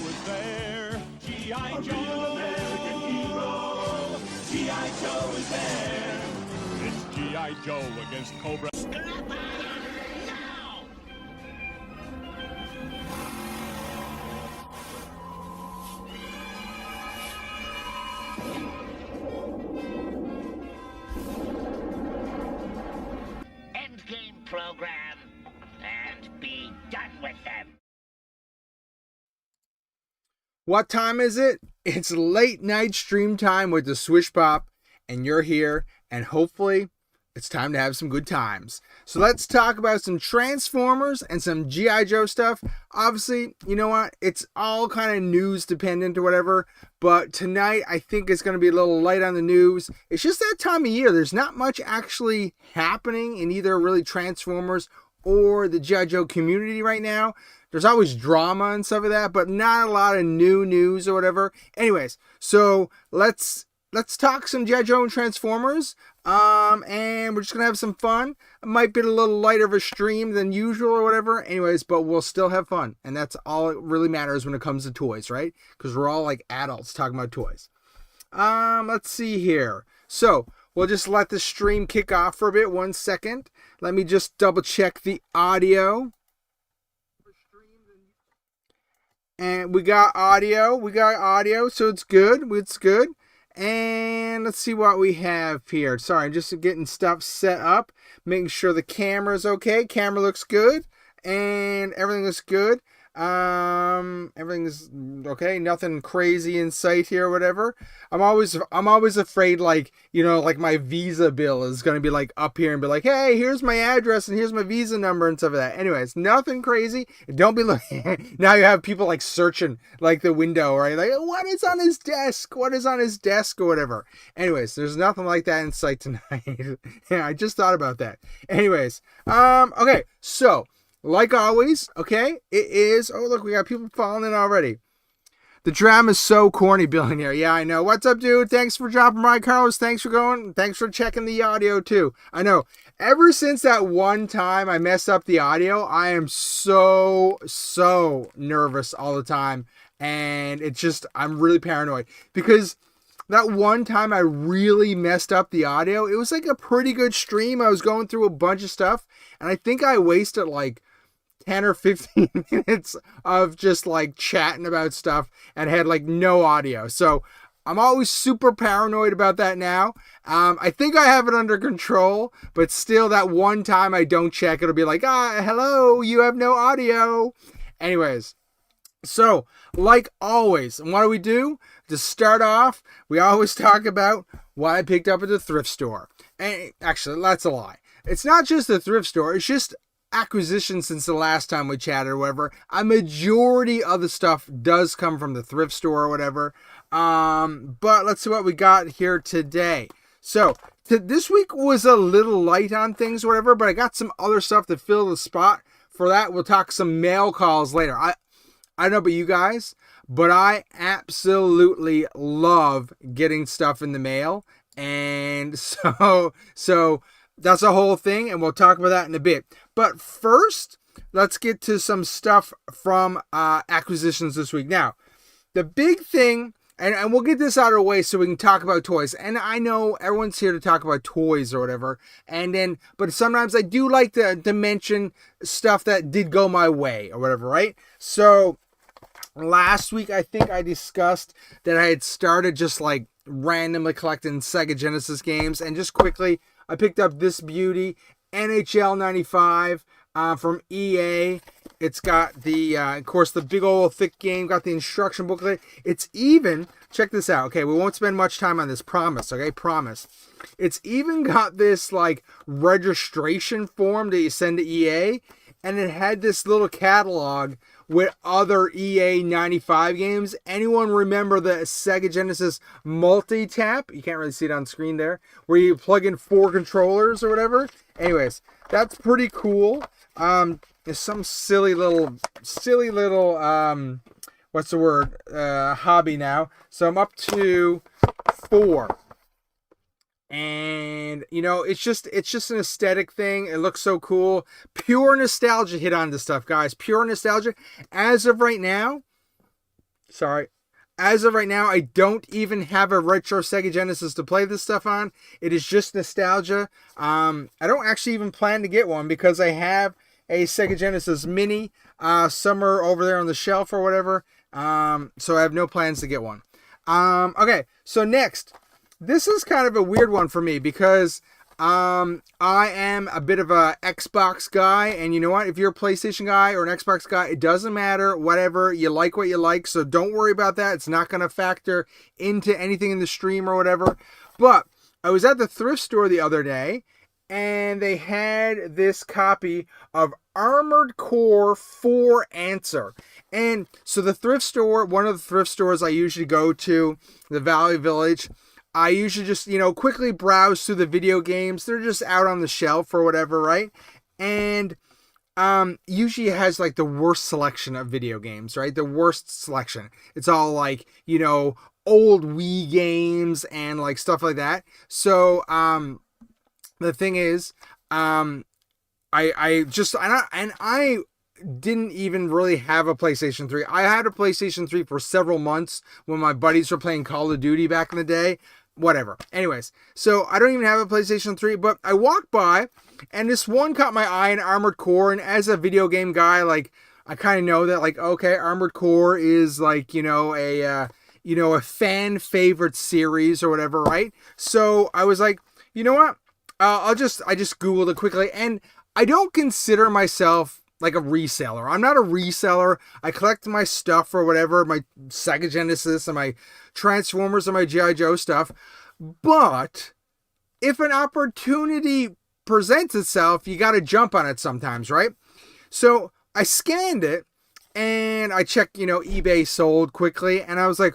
is there. G.I. Joe, American hero. G.I. Joe is there. It's G.I. Joe against Cobra. Endgame program, and be done with them. What time is it? It's late night stream time with the SwishPOP, and you're here, and hopefully it's time to have some good times. So let's talk about some Transformers and some G.I. Joe stuff. Obviously, you know what? It's all kind of news dependent or whatever, but tonight I think it's going to be a little light on the news. It's just that time of year. There's not much actually happening in either really Transformers or the G.I. Joe community right now. There's always drama and stuff like that, but not a lot of new news or whatever. Anyways, so let's talk some G.I. Joe and Transformers. And we're just gonna have some fun. It might be a little lighter of a stream than usual or whatever. Anyways, but we'll still have fun. And that's all it really matters when it comes to toys, right? Because we're all like adults talking about toys. Let's see here. So we'll just let the stream kick off for a bit. 1 second. Let me just double check the audio. And we got audio, so it's good. And let's see what we have here. Sorry, I'm just getting stuff set up, making sure the camera's okay. Camera looks good, and everything looks good. Everything's okay. Nothing crazy in sight here or whatever. I'm always afraid, like, you know, like my Visa bill is going to be like up here and be like, hey, here's my address and here's my Visa number and stuff like that. Anyways, nothing crazy. Don't be looking. Now you have people like searching like the window, right? Like, what is on his desk? What is on his desk or whatever. Anyways, there's nothing like that in sight tonight. Yeah, I just thought about that. Anyways, okay, so like always, okay, it is. Oh, look, we got people falling in already. The drama is so corny, billionaire. Yeah, I know. What's up, dude? Thanks for dropping by, Carlos. Thanks for going. Thanks for checking the audio, too. I know. Ever since that one time I messed up the audio, I am so nervous all the time. And it's just, I'm really paranoid. Because that one time I really messed up the audio, it was like a pretty good stream. I was going through a bunch of stuff. And I think I wasted like 10 or 15 minutes of just like chatting about stuff and had like no audio. So I'm always super paranoid about that now. I think I have it under control, but still that one time I don't check, it'll be like, hello, you have no audio. Anyways, so like always, and what do? To start off, we always talk about what I picked up at the thrift store. And actually, that's a lie. It's not just the thrift store, it's just acquisition since the last time we chatted or whatever. A majority of the stuff does come from the thrift store or whatever. But let's see what we got here today. So this week was a little light on things or whatever, but I got some other stuff to fill the spot. For that, we'll talk some mail calls later. I don't know about you guys, but I absolutely love getting stuff in the mail. And so that's a whole thing, and we'll talk about that in a bit. But first, let's get to some stuff from acquisitions this week. Now, the big thing, and we'll get this out of the way so we can talk about toys. And I know everyone's here to talk about toys or whatever. But sometimes I do like to mention stuff that did go my way or whatever, right? So last week, I think I discussed that I had started just like randomly collecting Sega Genesis games, and just quickly, I picked up this beauty, NHL 95 from EA. It's got the, of course, the big old thick game, got the instruction booklet. It's even, check this out, okay, we won't spend much time on this, promise, okay, promise. It's even got this, like, registration form that you send to EA, and it had this little catalog with other EA 95 games. Anyone remember the Sega Genesis multi-tap? You can't really see it on screen there. Where you plug in 4 controllers or whatever. Anyways, that's pretty cool. There's some silly little, what's the word? Hobby now. So I'm up to 4. And, you know, it's just an aesthetic thing. It looks so cool. Pure nostalgia hit on this stuff, guys. Pure nostalgia. As of right now, Sorry. As of right now, I don't even have a retro Sega Genesis to play this stuff on. It is just nostalgia. I don't actually even plan to get one because I have a Sega Genesis Mini somewhere over there on the shelf or whatever. So I have no plans to get one. Okay, so next. This is kind of a weird one for me because I am a bit of a Xbox guy, and you know what? If you're a PlayStation guy or an Xbox guy, it doesn't matter. Whatever, you like what you like, so don't worry about that. It's not going to factor into anything in the stream or whatever. But I was at the thrift store the other day, and they had this copy of Armored Core 4 Answer. And so the thrift store, one of the thrift stores I usually go to, the Valley Village, I usually just, quickly browse through the video games. They're just out on the shelf or whatever, right? And usually it has like the worst selection of video games, right? The worst selection. It's all like, old Wii games and like stuff like that. So the thing is, I didn't even really have a PlayStation 3. I had a PlayStation 3 for several months when my buddies were playing Call of Duty back in the day. Whatever. Anyways, so I don't even have a PlayStation 3, but I walked by and this one caught my eye, in Armored Core. And as a video game guy, like, I kind of know that, like, okay, Armored Core is like, a fan favorite series or whatever, right? So I was like, you know what? I just Googled it quickly, and I don't consider myself like a reseller. I'm not a reseller. I collect my stuff or whatever, my Sega Genesis and my Transformers and my GIJoe stuff. But if an opportunity presents itself, you got to jump on it sometimes, right? So I scanned it and I checked, eBay sold quickly, and I was like,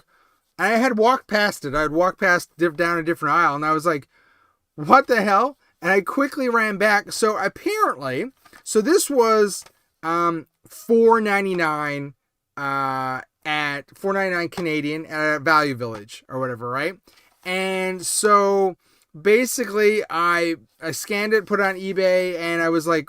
I had walked past it. I had walked past down a different aisle, and I was like, what the hell? And I quickly ran back. So apparently, this was $4.99 at $4.99 Canadian at Value Village or whatever, right? And so basically I scanned it, put it on eBay, and I was like,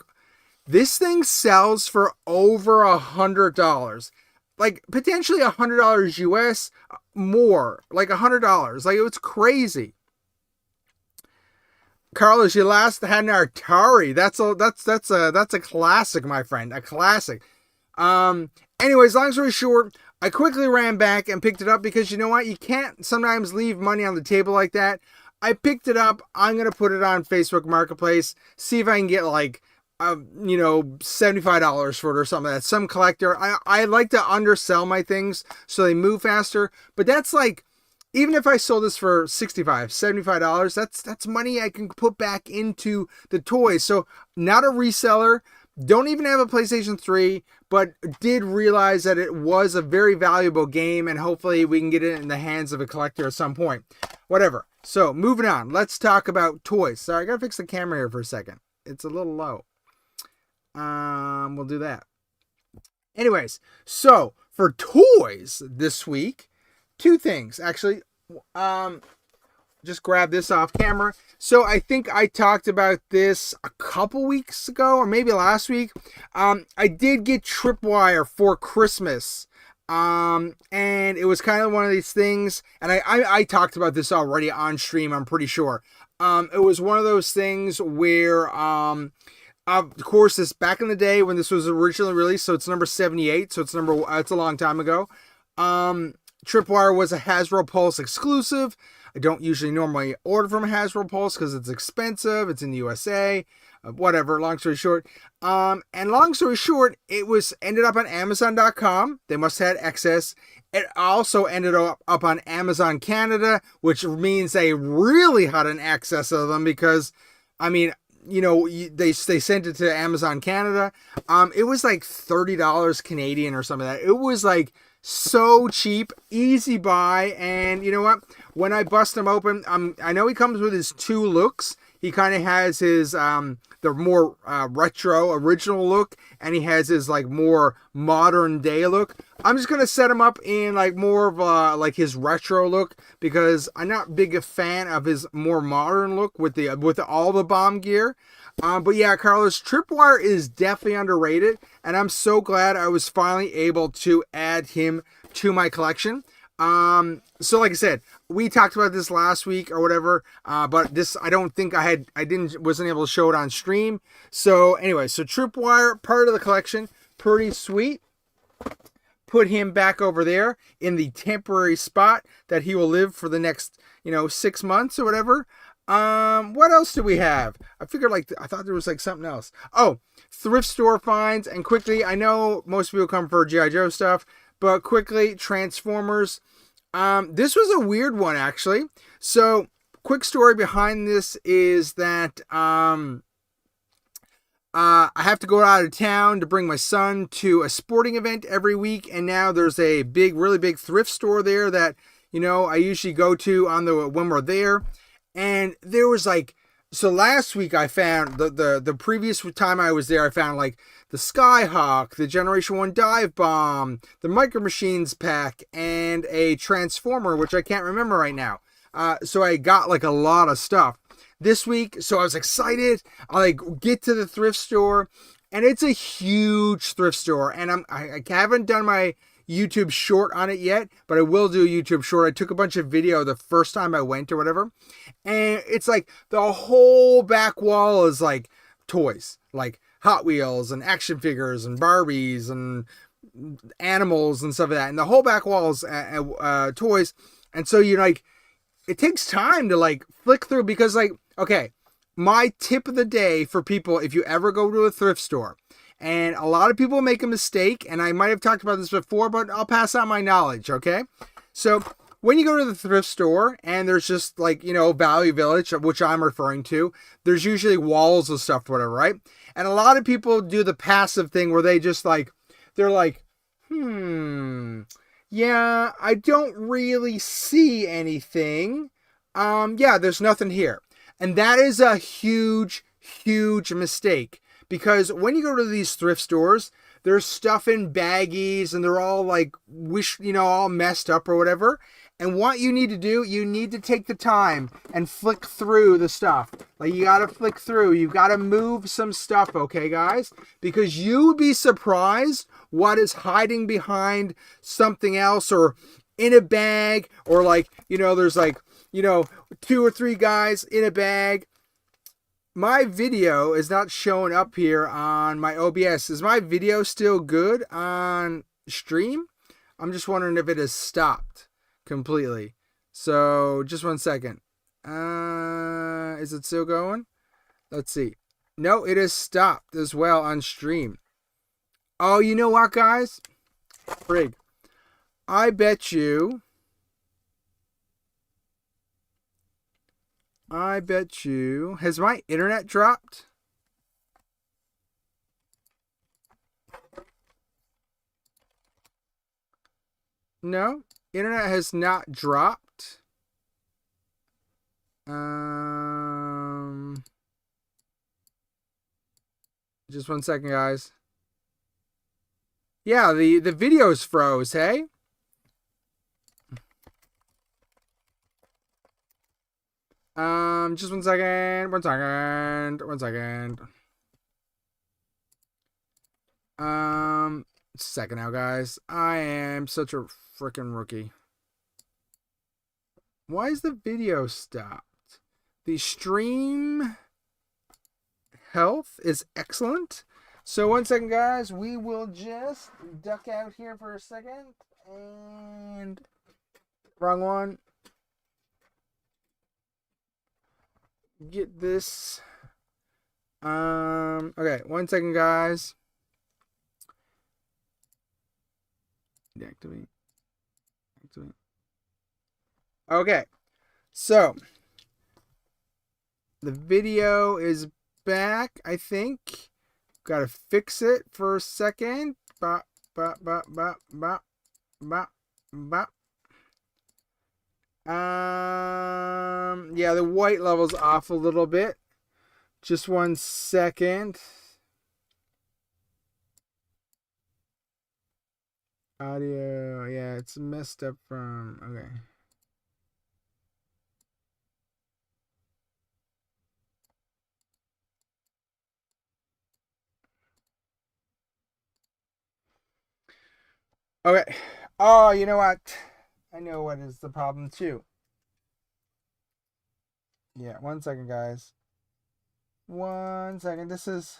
this thing sells for over $100. Like potentially $100 US, more, like $100. Like, it was crazy. Carlos, you last had an Atari. That's a classic, my friend. A classic. Anyways, long story short, I quickly ran back and picked it up because you know what? You can't sometimes leave money on the table like that. I picked it up. I'm going to put it on Facebook Marketplace. See if I can get like, $75 for it or something like that. Some collector. I like to undersell my things so they move faster. But that's like, even if I sold this for $65, $75, that's money I can put back into the toys. So not a reseller, don't even have a PlayStation 3, but did realize that it was a very valuable game, and hopefully we can get it in the hands of a collector at some point. Whatever. So moving on, let's talk about toys. Sorry, I gotta fix the camera here for a second. It's a little low. We'll do that. Anyways, so for toys this week, two things, actually. Just grab this off camera. So I think I talked about this a couple weeks ago, or maybe last week. I did get Tripwire for Christmas. And it was kind of one of these things, and I talked about this already on stream, I'm pretty sure. It was one of those things where, of course, this back in the day when this was originally released, so it's number 78, so it's a long time ago. Tripwire was a Hasbro Pulse exclusive. I don't usually normally order from Hasbro Pulse because it's expensive. It's in the USA. Whatever, long story short. And long story short, ended up on Amazon.com. They must have had excess. It also ended up on Amazon Canada, which means they really had an excess of them because, I mean, they sent it to Amazon Canada. It was like $30 Canadian or something like that. It was like so cheap, easy buy, and you know what? When I bust him open, I know he comes with his two looks. He kind of has his the more retro original look, and he has his like more modern day look. I'm just gonna set him up in like more of like his retro look because I'm not big a fan of his more modern look with all the bomb gear. But yeah, Carlos, Tripwire is definitely underrated, and I'm so glad I was finally able to add him to my collection. So like I said, we talked about this last week or whatever, but this, I don't think wasn't able to show it on stream. So anyway, so Tripwire, part of the collection, pretty sweet. Put him back over there in the temporary spot that he will live for the next, 6 months or whatever. What else do we have? I figured I thought there was something else. Oh, thrift store finds. And quickly, I know most people come for GIJoe stuff, but quickly, Transformers. This was a weird one, actually. So, quick story behind this is that I have to go out of town to bring my son to a sporting event every week, and now there's a really big thrift store there that I usually go to when we're there. And there was so last week I found the previous time I was there, I found the Skyhawk, the Generation 1 Dive Bomb, the Micro Machines pack, and a Transformer, which I can't remember right now. So I got a lot of stuff this week. So I was excited. I get to the thrift store, and it's a huge thrift store. And I haven't done my YouTube short on it yet, but I will do a YouTube short. I took a bunch of video the first time I went or whatever, and it's the whole back wall is toys, Hot Wheels and action figures and Barbies and animals and stuff like that, and the whole back wall is toys. And so it takes time to flick through, because okay, my tip of the day for people, if you ever go to a thrift store, and a lot of people make a mistake, and I might have talked about this before, but I'll pass on my knowledge, okay? So when you go to the thrift store and there's just Value Village, which I'm referring to, there's usually walls of stuff, whatever, right? And a lot of people do the passive thing where they just they're yeah, I don't really see anything. Yeah, there's nothing here. And that is a huge, huge mistake. Because when you go to these thrift stores, there's stuff in baggies and they're all all messed up or whatever. And what you need to do, you need to take the time and flick through the stuff. You gotta flick through. You gotta move some stuff, okay, guys? Because you would be surprised what is hiding behind something else, or in a bag, or there's 2 or 3 guys in a bag. My video is not showing up here on my OBS. Is my video still good on stream? I'm just wondering if it has stopped completely. So just 1 second. Is it still going? Let's see. No, it has stopped as well on stream. Oh, you know what, guys? Frig. I bet you. Has my internet dropped? No, internet has not dropped. Just 1 second, guys. Yeah, the video's froze, hey? Just 1 second. 1 second. 1 second. Second now, guys. I am such a freaking rookie. Why is the video stopped? The stream health is excellent. So 1 second, guys. We will just duck out here for a second. And wrong one. Get this. Okay, 1 second, guys. Deactivate. Activate. Okay, so the video is back, I think. Gotta fix it for a second. Bop, bop, bop, bop, bop, bop, bop. Yeah, the white level's off a little bit. Just 1 second. Audio, yeah, it's messed up from, okay. Okay, Oh, you know what? I know what is the problem too. Yeah, 1 second, guys. 1 second. This is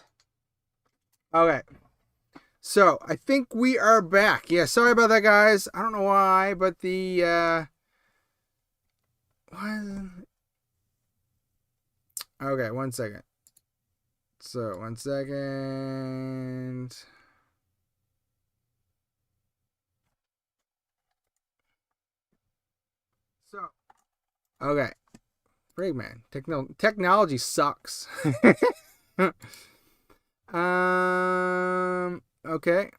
okay. So I think we are back. Yeah, sorry about that, guys. I don't know why, but the okay, 1 second. So 1 second. So okay, Fragman. Technology sucks. Okay.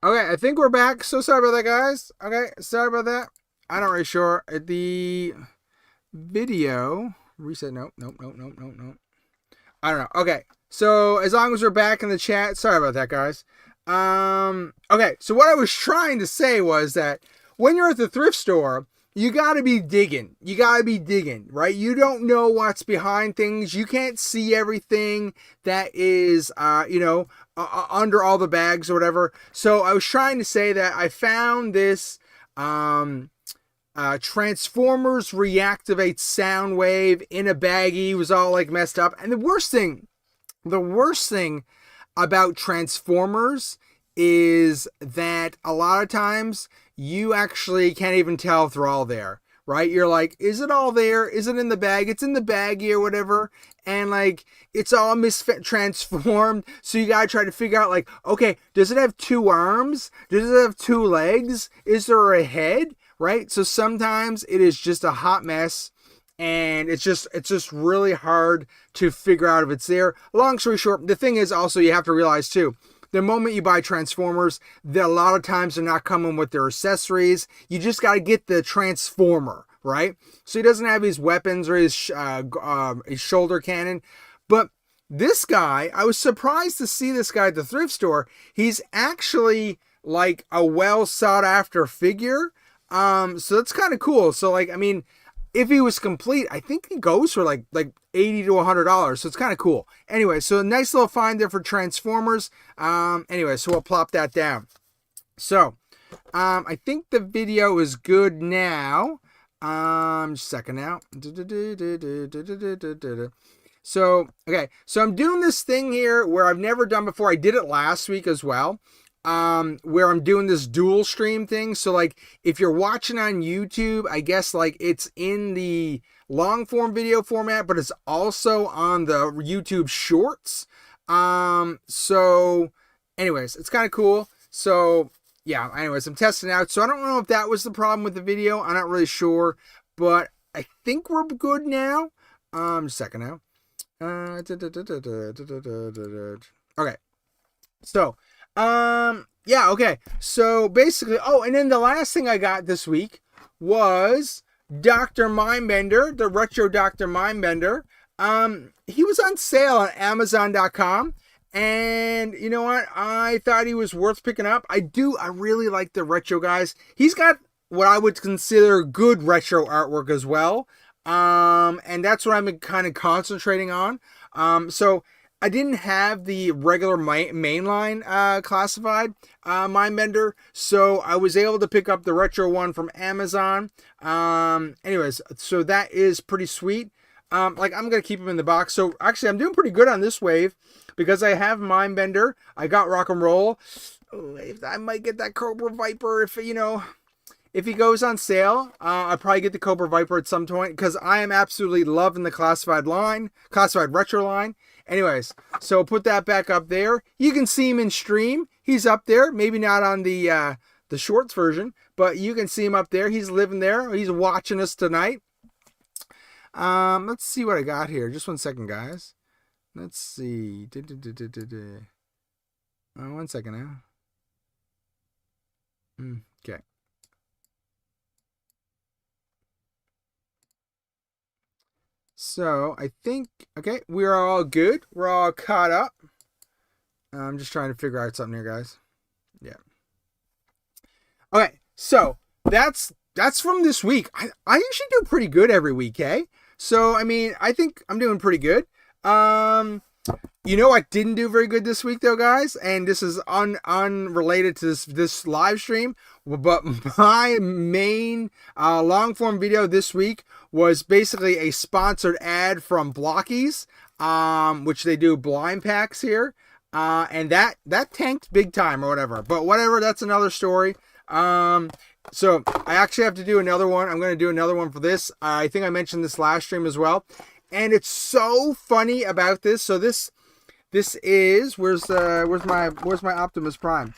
Okay, I think we're back. So sorry about that, guys. Okay, sorry about that. I'm not really sure. The video reset. Nope. I don't know. Okay, so as long as we're back in the chat, sorry about that, guys. Okay, so what I was trying to say was that when you're at the thrift store, you gotta be digging. You gotta be digging, right? You don't know what's behind things. You can't see everything that is, under all the bags or whatever. So I was trying to say that I found this, Transformers Reactivate Soundwave in a baggie. It was all like messed up. And the worst thing about Transformers is that a lot of times you actually can't even tell if they're all there, right? You're like, is it all there? Is it in the bag? It's in the baggie or whatever. And like, it's all transformed. So you gotta try to figure out like, okay, does it have 2 arms? Does it have 2 legs? Is there a head? Right? So sometimes it is just a hot mess. And it's just really hard to figure out if it's there. Long story short, the thing is also you have to realize too, the moment you buy Transformers, a lot of times they're not coming with their accessories. You just got to get the Transformer, right? So he doesn't have his weapons or his shoulder cannon. But this guy, I was surprised to see this guy at the thrift store. He's actually like a well sought after figure. So that's kind of cool. So like, I mean, if he was complete, I think he goes for like $80 to $100. So it's kind of cool. Anyway, so a nice little find there for Transformers. Anyway, so we'll plop that down. So, I think the video is good now. Just a second now. So, okay. So I'm doing this thing here where I've never done before. I did it last week as well. Where I'm doing this dual stream thing. So like if you're watching on YouTube, I guess like it's in the long form video format, but it's also on the YouTube shorts. So anyways, it's kind of cool. So yeah, anyways, I'm testing out. So I don't know if that was the problem with the video. I'm not really sure, but I think we're good now. Just a second now. Okay. So, yeah, okay. So basically, oh, and then the last thing I got this week was Dr. Mindbender, the retro Dr. Mindbender. He was on sale on Amazon.com. And you know what? I thought he was worth picking up. I really like the retro guys. He's got what I would consider good retro artwork as well. And that's what I'm kind of concentrating on. So I didn't have the regular mainline classified Mindbender, so I was able to pick up the retro one from Amazon. Anyways, so that is pretty sweet. Like I'm gonna keep them in the box. So actually, I'm doing pretty good on this wave because I have Mindbender. I got Rock and Roll. I might get that Cobra Viper if if he goes on sale. I'll probably get the Cobra Viper at some point because I am absolutely loving the classified retro line. Anyways, so put that back up there. You can see him in stream. He's up there. Maybe not on the shorts version, but you can see him up there. He's living there. He's watching us tonight. Let's see what I got here. Just 1 second, guys. Let's see. 1 second now. Okay. So I think, okay, we're all good. We're all caught up. I'm just trying to figure out something here, guys. Yeah. Okay, so that's from this week. I usually do pretty good every week, eh? So, I mean, I think I'm doing pretty good. You know, I didn't do very good this week, though, guys, and this is unrelated to this live stream. But my main long form video this week was basically a sponsored ad from Blockies, which they do blind packs here, and that tanked big time or whatever. But whatever, that's another story. So I actually have to do another one. I'm going to do another one for this. I think I mentioned this last stream as well, and it's so funny about this. So this is where's my Optimus Prime.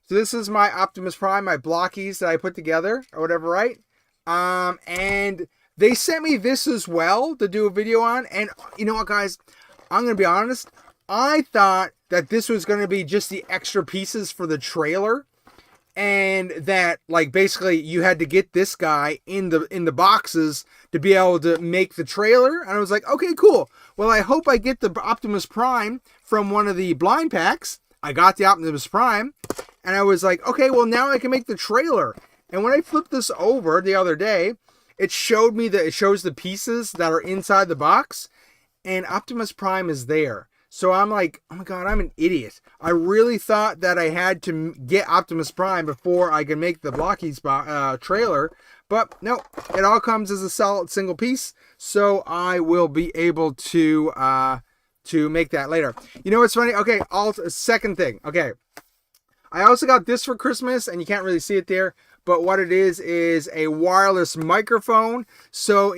So this is my Optimus Prime, my Blockies that I put together or whatever, right? And they sent me this as well to do a video on. And you know what, guys? I'm gonna be honest. I thought that this was gonna be just the extra pieces for the trailer, and that like basically you had to get this guy in the boxes to be able to make the trailer. And I was like, okay, cool. Well, I hope I get the Optimus Prime from one of the blind packs. I got the Optimus Prime, and I was like, okay, well now I can make the trailer. And when I flipped this over the other day, it showed me that it shows the pieces that are inside the box, and Optimus Prime is there. So I'm like, oh my God, I'm an idiot. I really thought that I had to get Optimus Prime before I can make the Blockies trailer. But no, it all comes as a solid single piece. So I will be able to make that later. You know what's funny? Okay, second thing. Okay, I also got this for Christmas, and you can't really see it there. But what it is a wireless microphone. So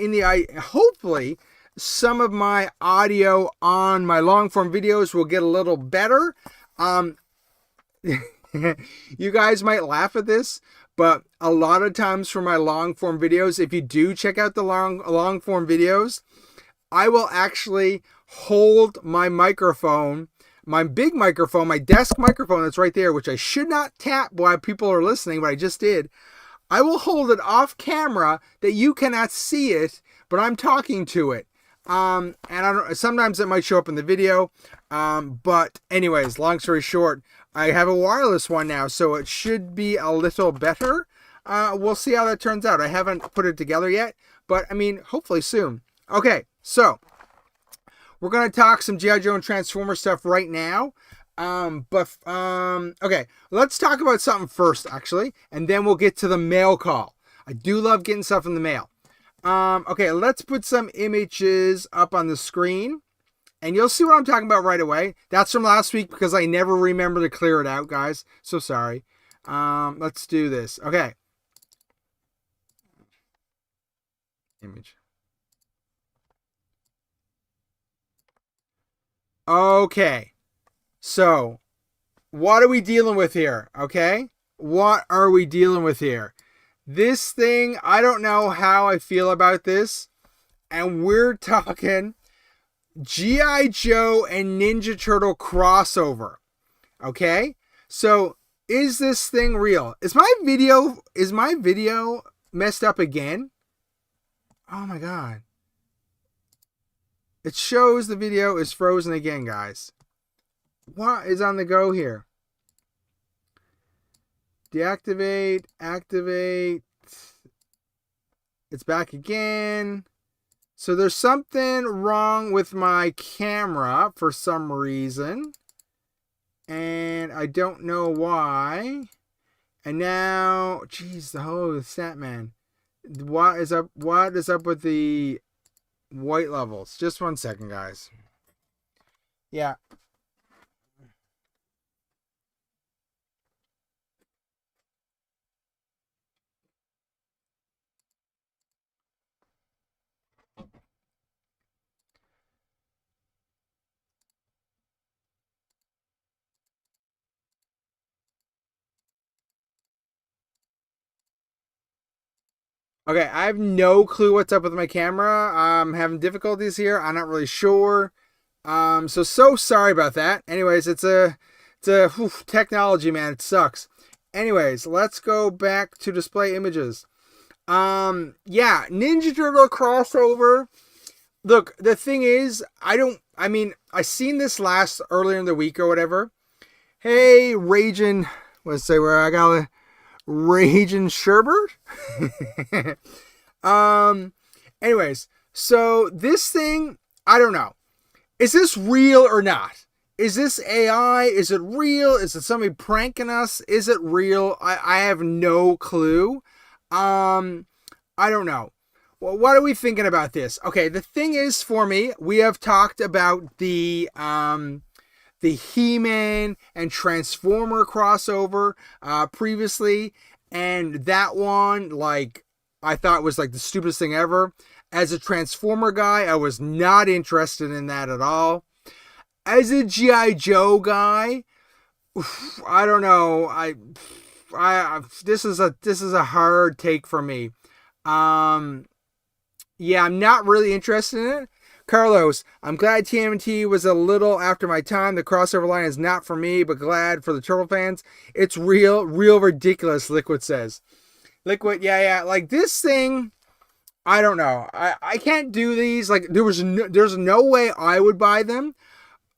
hopefully some of my audio on my long form videos will get a little better. You guys might laugh at this, but a lot of times for my long form videos, if you do check out the long form videos, I will actually hold my microphone, my big microphone, my desk microphone that's right there, which I should not tap while people are listening, but I just did. I will hold it off camera that you cannot see it, but I'm talking to it. And sometimes it might show up in the video. But anyways, long story short, I have a wireless one now, so it should be a little better. We'll see how that turns out. I haven't put it together yet, but I mean, hopefully soon. Okay, so we're going to talk some GIJoe and Transformer stuff right now. Okay, let's talk about something first, actually, and then we'll get to the mail call. I do love getting stuff in the mail. Okay, let's put some images up on the screen, and you'll see what I'm talking about right away. That's from last week because I never remember to clear it out, guys. So sorry. Let's do this. Okay. Image. Okay. So, what are we dealing with here? Okay? What are we dealing with here? This thing, I don't know how I feel about this. And we're talking GIJoe and Ninja Turtle crossover. Okay? So, is this thing real? Is my video messed up again? Oh my God. It shows the video is frozen again, guys. What is on the go here? Deactivate, activate. It's back again. So there's something wrong with my camera for some reason. And I don't know why. And now, geez, the whole stat man. What is up with the white levels? Just 1 second, guys. Yeah. Okay, I have no clue what's up with my camera. I'm having difficulties here. I'm not really sure. So sorry about that. Anyways, it's a technology, man. It sucks. Anyways, let's go back to display images. Yeah, Ninja Turtle crossover. Look, the thing is, I seen this earlier in the week or whatever. Hey, Raging, let's say where I got it. Raging Sherbert. Anyways, So this thing, I don't know. Is this real or not? Is this AI? Is it real? Is it somebody pranking us? Is it real? I have no clue. I don't know. Well, what are we thinking about this? Okay, the thing is, for me, we have talked about the He-Man and Transformer crossover previously, and that one, like, I thought was like the stupidest thing ever. As a Transformer guy, I was not interested in that at all. As a GI Joe guy, I don't know. This is a hard take for me. Yeah, I'm not really interested in it. Carlos, I'm glad TMNT was a little after my time. The crossover line is not for me, but glad for the Turtle fans. It's real ridiculous, Liquid says. Liquid, yeah. Like this thing, I don't know. I can't do these. Like there's no way I would buy them.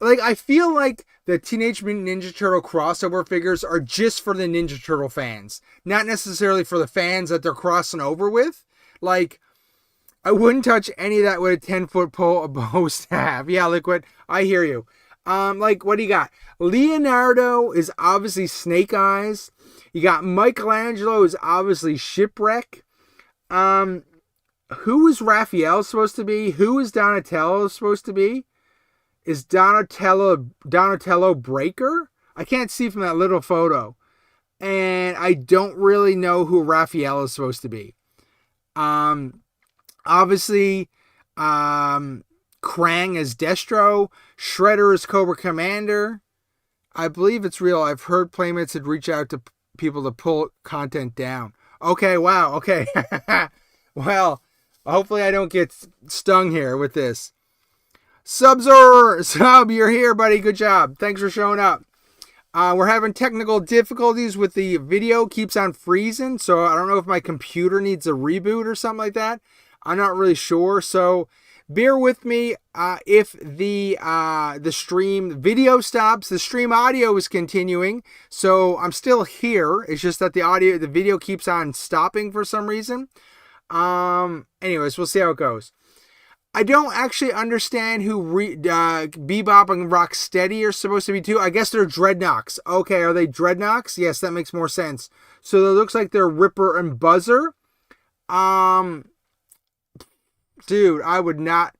Like I feel like the Teenage Mutant Ninja Turtle crossover figures are just for the Ninja Turtle fans, not necessarily for the fans that they're crossing over with. Like I wouldn't touch any of that with a 10-foot pole bow staff. Yeah, Liquid, I hear you. Like, what do you got? Leonardo is obviously Snake Eyes. You got Michelangelo is obviously Shipwreck. Who is Raphael supposed to be? Who is Donatello supposed to be? Is Donatello Breaker? I can't see from that little photo. And I don't really know who Raphael is supposed to be. Obviously, Krang is Destro. Shredder is Cobra Commander. I believe it's real. I've heard Playmates had reached out to people to pull content down. Okay, wow, okay. Well, hopefully I don't get stung here with this. Sub, you're here, buddy. Good job. Thanks for showing up. We're having technical difficulties with the video. Keeps on freezing, so I don't know if my computer needs a reboot or something like that. I'm not really sure, so bear with me if the stream video stops. The stream audio is continuing, so I'm still here. It's just that the video keeps on stopping for some reason. Anyways, we'll see how it goes. I don't actually understand who Bebop and Rocksteady are supposed to be too. I guess they're Dreadnoks. Okay, are they Dreadnoks? Yes, that makes more sense. So it looks like they're Ripper and Buzzer. Dude, I would not.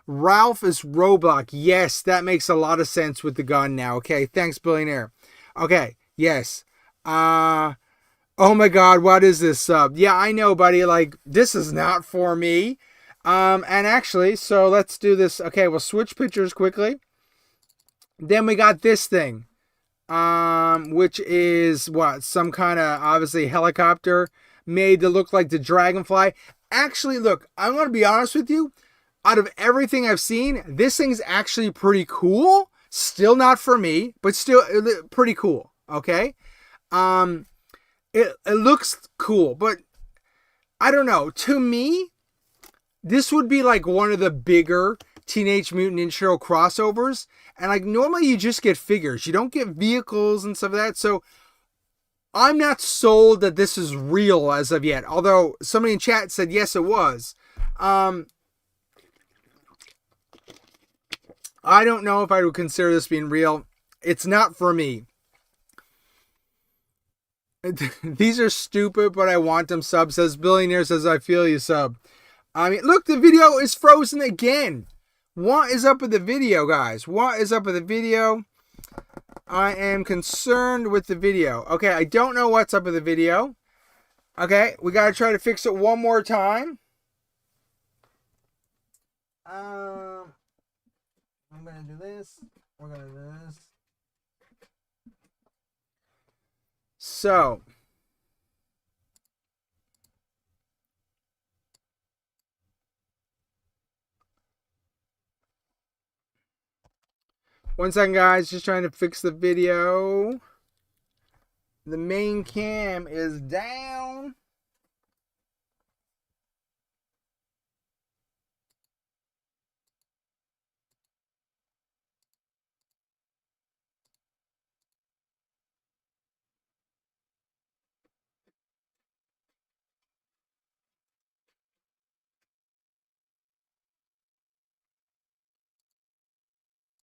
Ralph is Roblox. Yes, that makes a lot of sense with the gun now. Okay, thanks, Billionaire. Okay, yes. Oh my God, what is this sub? Yeah, I know, buddy. Like, this is not for me. And actually, so let's do this. Okay, we'll switch pictures quickly. Then we got this thing. Which is what? Some kind of, obviously, helicopter made to look like the Dragonfly. Actually, look, I'm going to be honest with you. Out of everything I've seen, this thing's actually pretty cool. Still not for me, but still pretty cool. Okay? It looks cool, but I don't know. To me, this would be like one of the bigger Teenage Mutant Ninja Turtle crossovers. And like normally you just get figures. You don't get vehicles and stuff like that. So I'm not sold that this is real as of yet. Although somebody in chat said yes, it was. I don't know if I would consider this being real. It's not for me. These are stupid, but I want them. Sub says Billionaire says I feel you, sub. I mean, look, the video is frozen again. What is up with the video, guys? What is up with the video? I am concerned with the video. Okay, I don't know what's up with the video. Okay, we got to try to fix it one more time. I'm going to do this. We're going to do this. So. One second, guys. Just trying to fix the video. The main cam is down.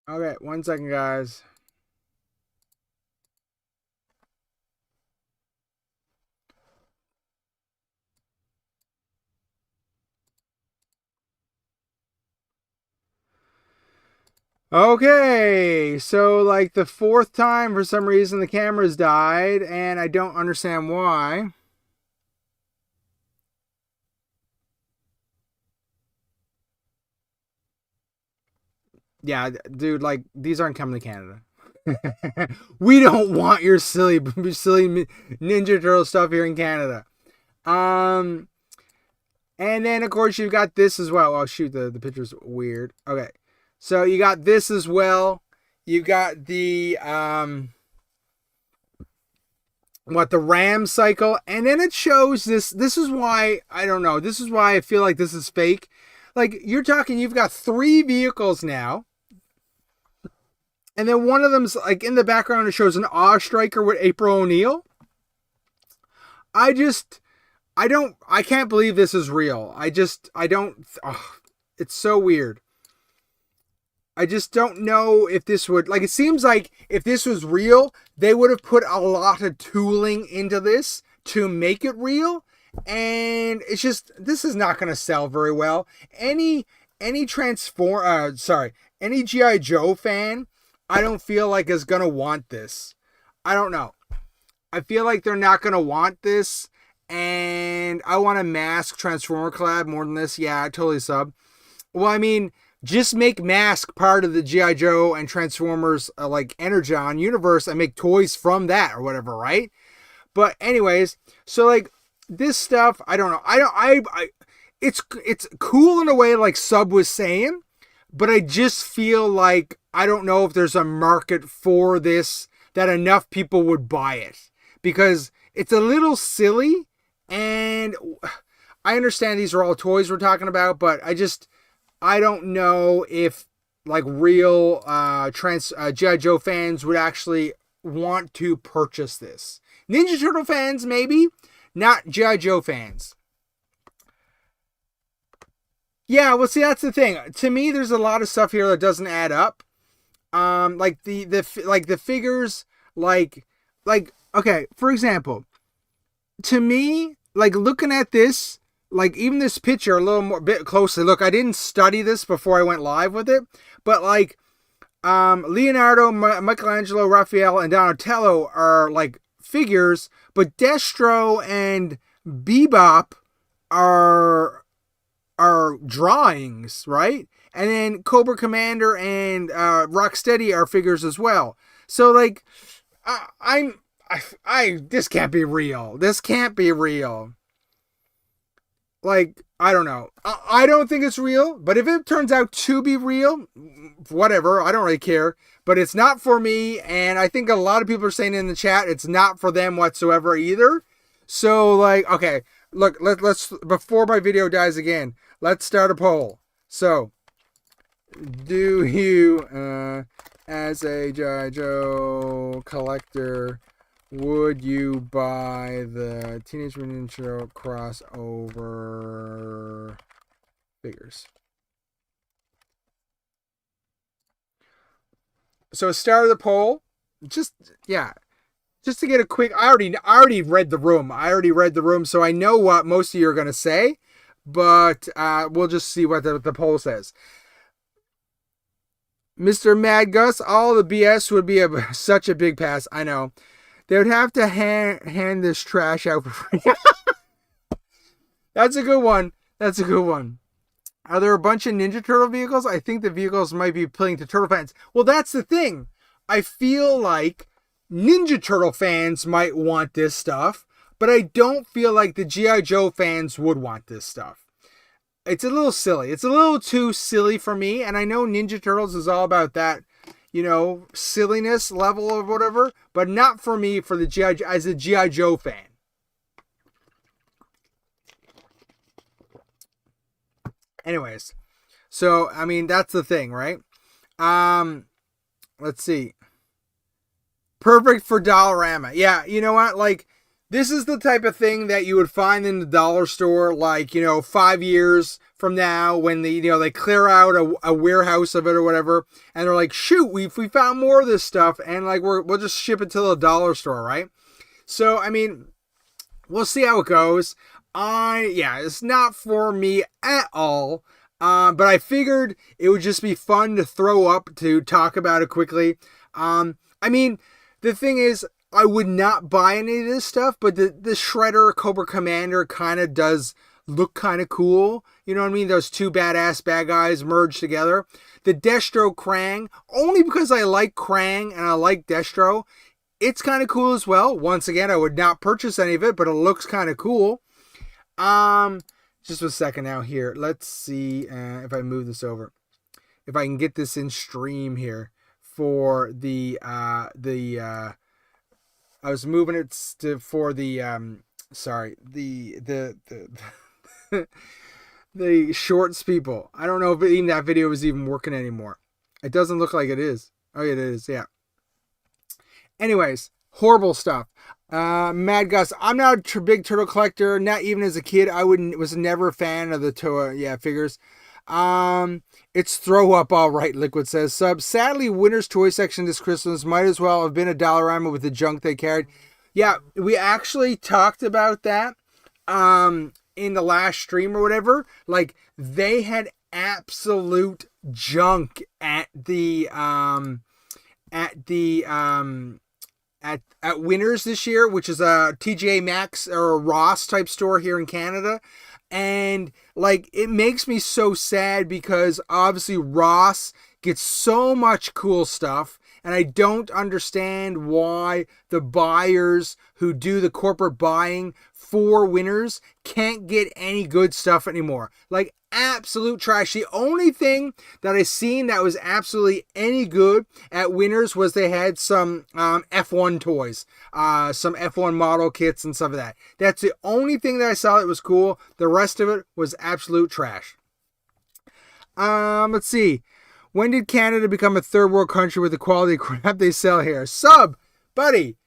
Okay, 1 second, guys. Okay, so like the fourth time for some reason the cameras died, and I don't understand why. Yeah, dude, like these aren't coming to Canada. We don't want your silly Ninja Turtle stuff here in Canada. Um, and then of course you've got this as well. Oh shoot, the picture's weird. Okay, so you got this as well. You got the the RAM cycle, and then it shows this. This is why I don't know. This is why I feel like this is fake. Like you're talking, you've got 3 vehicles now. And then one of them's like in the background, it shows an Awe Striker with April O'Neil. I can't believe this is real. It's so weird. I just don't know if this would, like, it seems like if this was real, they would have put a lot of tooling into this to make it real. And it's just, this is not going to sell very well. Any G.I. Joe fan, I don't feel like is going to want this. I don't know. I feel like they're not going to want this. And I want a Mask Transformer collab more than this. Yeah, I totally sub. Well, I mean, just make Mask part of the G.I. Joe and Transformers like Energon universe and make toys from that or whatever, right? But anyways, so like this stuff, I don't know. It's cool in a way like Sub was saying, but I just feel like I don't know if there's a market for this that enough people would buy it, because it's a little silly, and I understand these are all toys we're talking about, but I don't know if like real G.I. Joe fans would actually want to purchase this. Ninja Turtle fans, maybe, not G.I. Joe fans. Yeah, well, see, that's the thing. To me, there's a lot of stuff here that doesn't add up. Like the figures, like okay, for example, to me, like looking at this, like even this picture a little more bit closely. Look, I didn't study this before I went live with it, but like Leonardo, Michelangelo, Raphael, and Donatello are like figures, but Destro and Bebop are drawings, right? And then Cobra Commander and Rocksteady are figures as well. So like, this can't be real. This can't be real. Like, I don't know. I don't think it's real, but if it turns out to be real, whatever, I don't really care. But it's not for me, and I think a lot of people are saying in the chat it's not for them whatsoever either. So like, okay, look, let's before my video dies again, let's start a poll. So, do you, as a G.I. Joe collector, would you buy the Teenage Mutant Ninja Turtle crossover figures? So, start of the poll. Just to get a quick. I already read the room. So I know what most of you are gonna say, but we'll just see what the poll says. Mr. Mad Gus, all the BS would be such a big pass. I know. They would have to hand this trash out for free. That's a good one. Are there a bunch of Ninja Turtle vehicles? I think the vehicles might be appealing to Turtle fans. Well, that's the thing. I feel like Ninja Turtle fans might want this stuff, but I don't feel like the G.I. Joe fans would want this stuff. It's a little silly. It's a little too silly for me, and I know Ninja Turtles is all about that, silliness level or whatever, but not for me for the as a G.I. Joe fan. Anyways, so I mean that's the thing, right? Let's see. Perfect for Dollarama. Yeah, you know what? Like This is the type of thing that you would find in the dollar store, like, 5 years from now when they clear out a warehouse of it or whatever, and they're like, shoot, we found more of this stuff, and like we'll just ship it to the dollar store, right? So I mean, we'll see how it goes. It's not for me at all. But I figured it would just be fun to throw up to talk about it quickly. I mean, the thing is, I would not buy any of this stuff, but the Shredder Cobra Commander kind of does look kind of cool. You know what I mean? Those two badass bad guys merged together. The Destro Krang, only because I like Krang and I like Destro, it's kind of cool as well. Once again, I would not purchase any of it, but it looks kind of cool. Just a second now here. Let's see if I move this over. If I can get this in stream here for I was moving it for the the shorts people. I don't know if even that video is even working anymore. It doesn't look like it is. Oh yeah, it is. Yeah. Anyways, horrible stuff. Mad Gus, I'm not a big turtle collector. Not even as a kid. I was never a fan of the Toa figures. It's throw up all right, Liquid says. Sub, sadly, Winter's toy section this Christmas might as well have been a Dollarama with the junk they carried. Yeah, we actually talked about that in the last stream or whatever. Like, they had absolute junk at Winners this year, which is a TJ Maxx or a Ross type store here in Canada. And like, it makes me so sad because obviously Ross gets so much cool stuff, and I don't understand why the buyers who do the corporate buying for Winners can't get any good stuff anymore. Like, absolute trash. The only thing that I seen that was absolutely any good at Winners was they had some F1 toys, some F1 model kits and stuff of that. That's the only thing that I saw that was cool. The rest of it was absolute trash. Let's see. When did Canada become a third world country with the quality crap they sell here? Sub, buddy,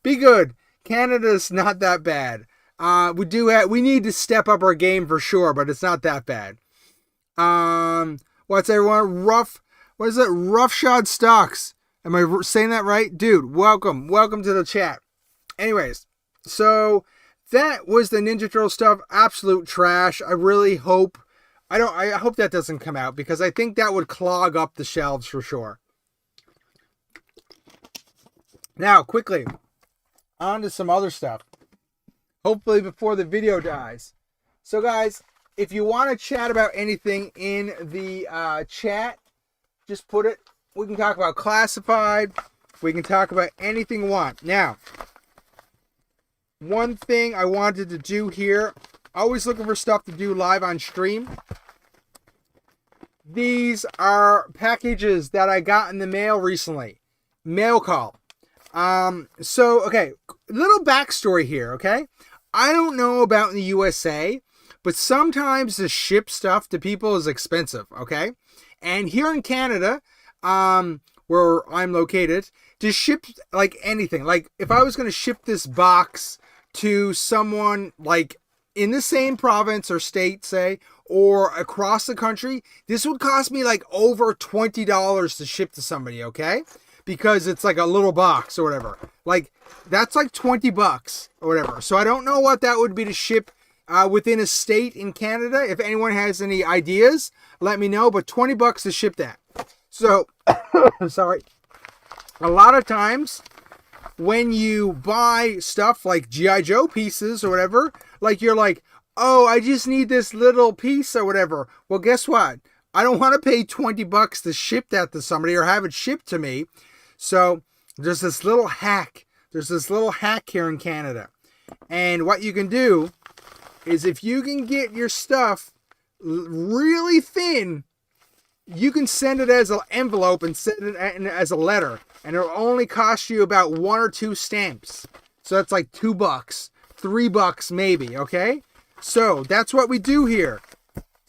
be good. Canada's not that bad. We need to step up our game for sure, but it's not that bad. What's everyone? What is it? Roughshod Stocks. Am I saying that right? Dude, welcome to the chat. Anyways, so that was the Ninja Turtle stuff. Absolute trash. I really hope, I hope that doesn't come out because I think that would clog up the shelves for sure. Now, quickly, on to some other stuff. Hopefully before the video dies. So guys, if you want to chat about anything in the chat, just put it. We can talk about classified. We can talk about anything you want. Now, one thing I wanted to do here, always looking for stuff to do live on stream. These are packages that I got in the mail recently. Mail call. Okay, little backstory here, okay? I don't know about in the USA, but sometimes to ship stuff to people is expensive, okay? And here in Canada, where I'm located, to ship like anything, like if I was going to ship this box to someone like in the same province or state, say, or across the country, this would cost me like over $20 to ship to somebody, okay? Because it's like a little box or whatever. Like, that's like $20 or whatever. So I don't know what that would be to ship within a state in Canada. If anyone has any ideas, let me know. But $20 to ship that. So, sorry. A lot of times, when you buy stuff like GIJoe pieces or whatever, like you're like, oh, I just need this little piece or whatever. Well, guess what? I don't want to pay $20 to ship that to somebody or have it shipped to me. So there's this little hack. There's this little hack here in Canada. And what you can do is if you can get your stuff really thin, you can send it as an envelope and send it as a letter. And it'll only cost you about 1 or 2 stamps. So that's like $2, $3 maybe, okay? So that's what we do here.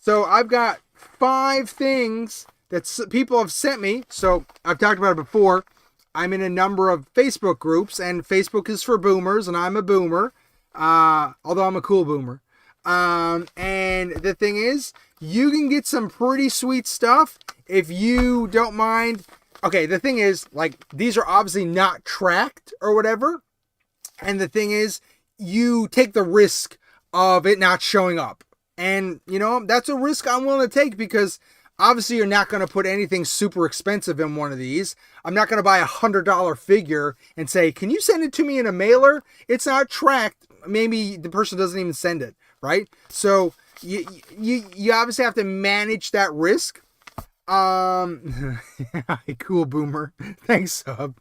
So I've got 5 things that people have sent me. So I've talked about it before. I'm in a number of Facebook groups, and Facebook is for boomers, and I'm a boomer, although I'm a cool boomer. And the thing is, you can get some pretty sweet stuff if you don't mind. Okay, the thing is, like, these are obviously not tracked or whatever. And the thing is, you take the risk of it not showing up. And, you know, that's a risk I'm willing to take, because obviously you're not going to put anything super expensive in one of these. I'm not going to buy $100 figure and say, can you send it to me in a mailer? It's not tracked. Maybe the person doesn't even send it, right? So you obviously have to manage that risk. Cool boomer. Thanks, sub.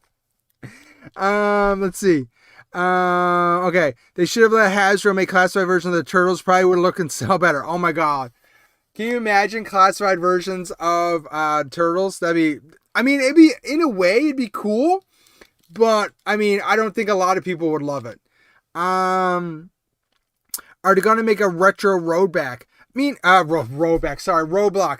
Let's see. Okay. They should have let Hasbro make classified versions of the Turtles. Probably would look and sell better. Oh my God. Can you imagine classified versions of Turtles? That'd be, I mean, it'd be, in a way, it'd be cool, but I mean, I don't think a lot of people would love it. Are they going to make a retro roadback? I mean, roadblock.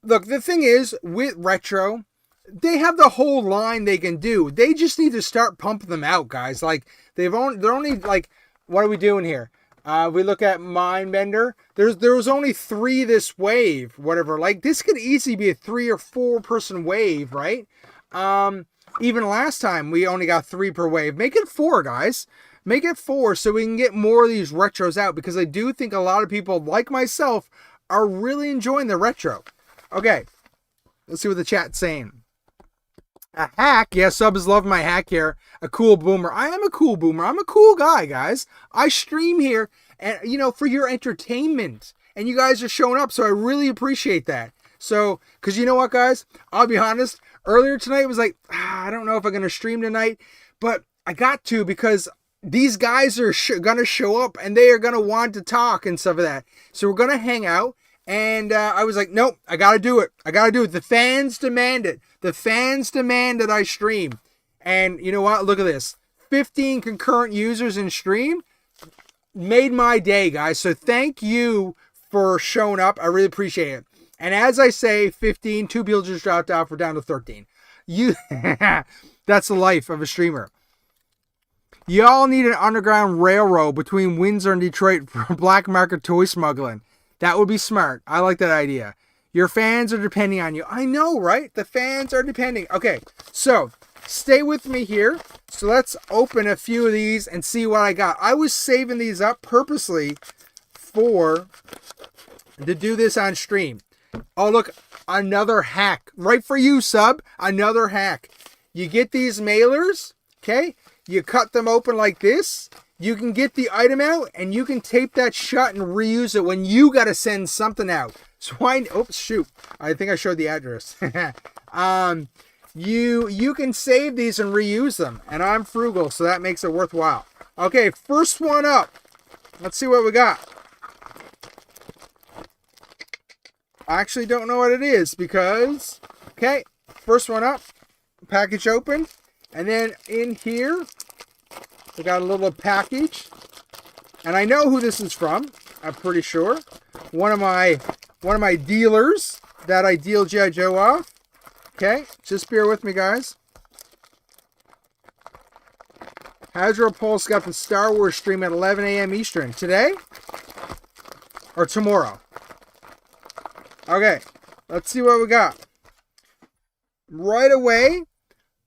Look, the thing is, with retro, they have the whole line they can do. They just need to start pumping them out, guys. Like, they're only like, what are we doing here? We look at Mindbender. There was only 3 this wave, whatever. Like, this could easily be a 3 or 4 person wave, right? Even last time we only got 3 per wave. Make it 4, guys. Make it 4 so we can get more of these retros out, because I do think a lot of people, like myself, are really enjoying the retro. Okay, let's see what the chat's saying. A hack. Yeah, Sub is loving my hack here. A cool boomer. I am a cool boomer. I'm a cool guy, guys. I stream here, and you know, for your entertainment. And you guys are showing up, so I really appreciate that. So, because you know what, guys? I'll be honest. Earlier tonight, it was like, I don't know if I'm going to stream tonight. But I got to, because these guys are going to show up, and they are going to want to talk and stuff like that. So we're going to hang out. And I was like, nope, I got to do it. I got to do it. The fans demand it. The fans demand that I stream. And you know what? Look at this. 15 concurrent users in stream made my day, guys. So thank you for showing up. I really appreciate it. And as I say, 15, 2 people just dropped out. We're down to 13. That's the life of a streamer. Y'all need an underground railroad between Windsor and Detroit for black market toy smuggling. That would be smart. I like that idea. Your fans are depending on you. I know, right? The fans are depending. Okay, so stay with me here. So let's open a few of these and see what I got. I was saving these up purposely to do this on stream. Oh, look, another hack. Right for you, Sub. Another hack. You get these mailers, okay? You cut them open like this. You can get the item out, and you can tape that shut and reuse it when you got to send something out. So oops, shoot. I think I showed the address. You can save these and reuse them, and I'm frugal, so that makes it worthwhile. Okay, first one up. Let's see what we got. I actually don't know what it is because, okay, first one up, package open, and then in here, we got a little package, and I know who this is from. I'm pretty sure one of my dealers that I deal GIJoe off. Okay, just bear with me, guys. Hasbro Pulse got the Star Wars stream at 11 a.m. Eastern today or tomorrow. Okay, let's see what we got. Right away.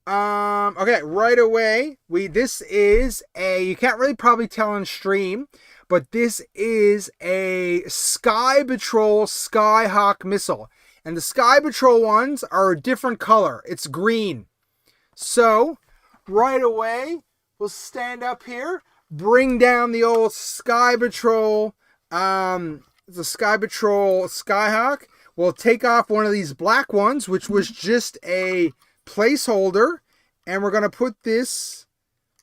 Right away, this is you can't really probably tell on stream, but this is a Sky Patrol Skyhawk missile. And the Sky Patrol ones are a different color. It's green. So, right away, we'll stand up here, bring down the old Sky Patrol, the Sky Patrol Skyhawk. We'll take off one of these black ones, which was just a placeholder, and we're going to put this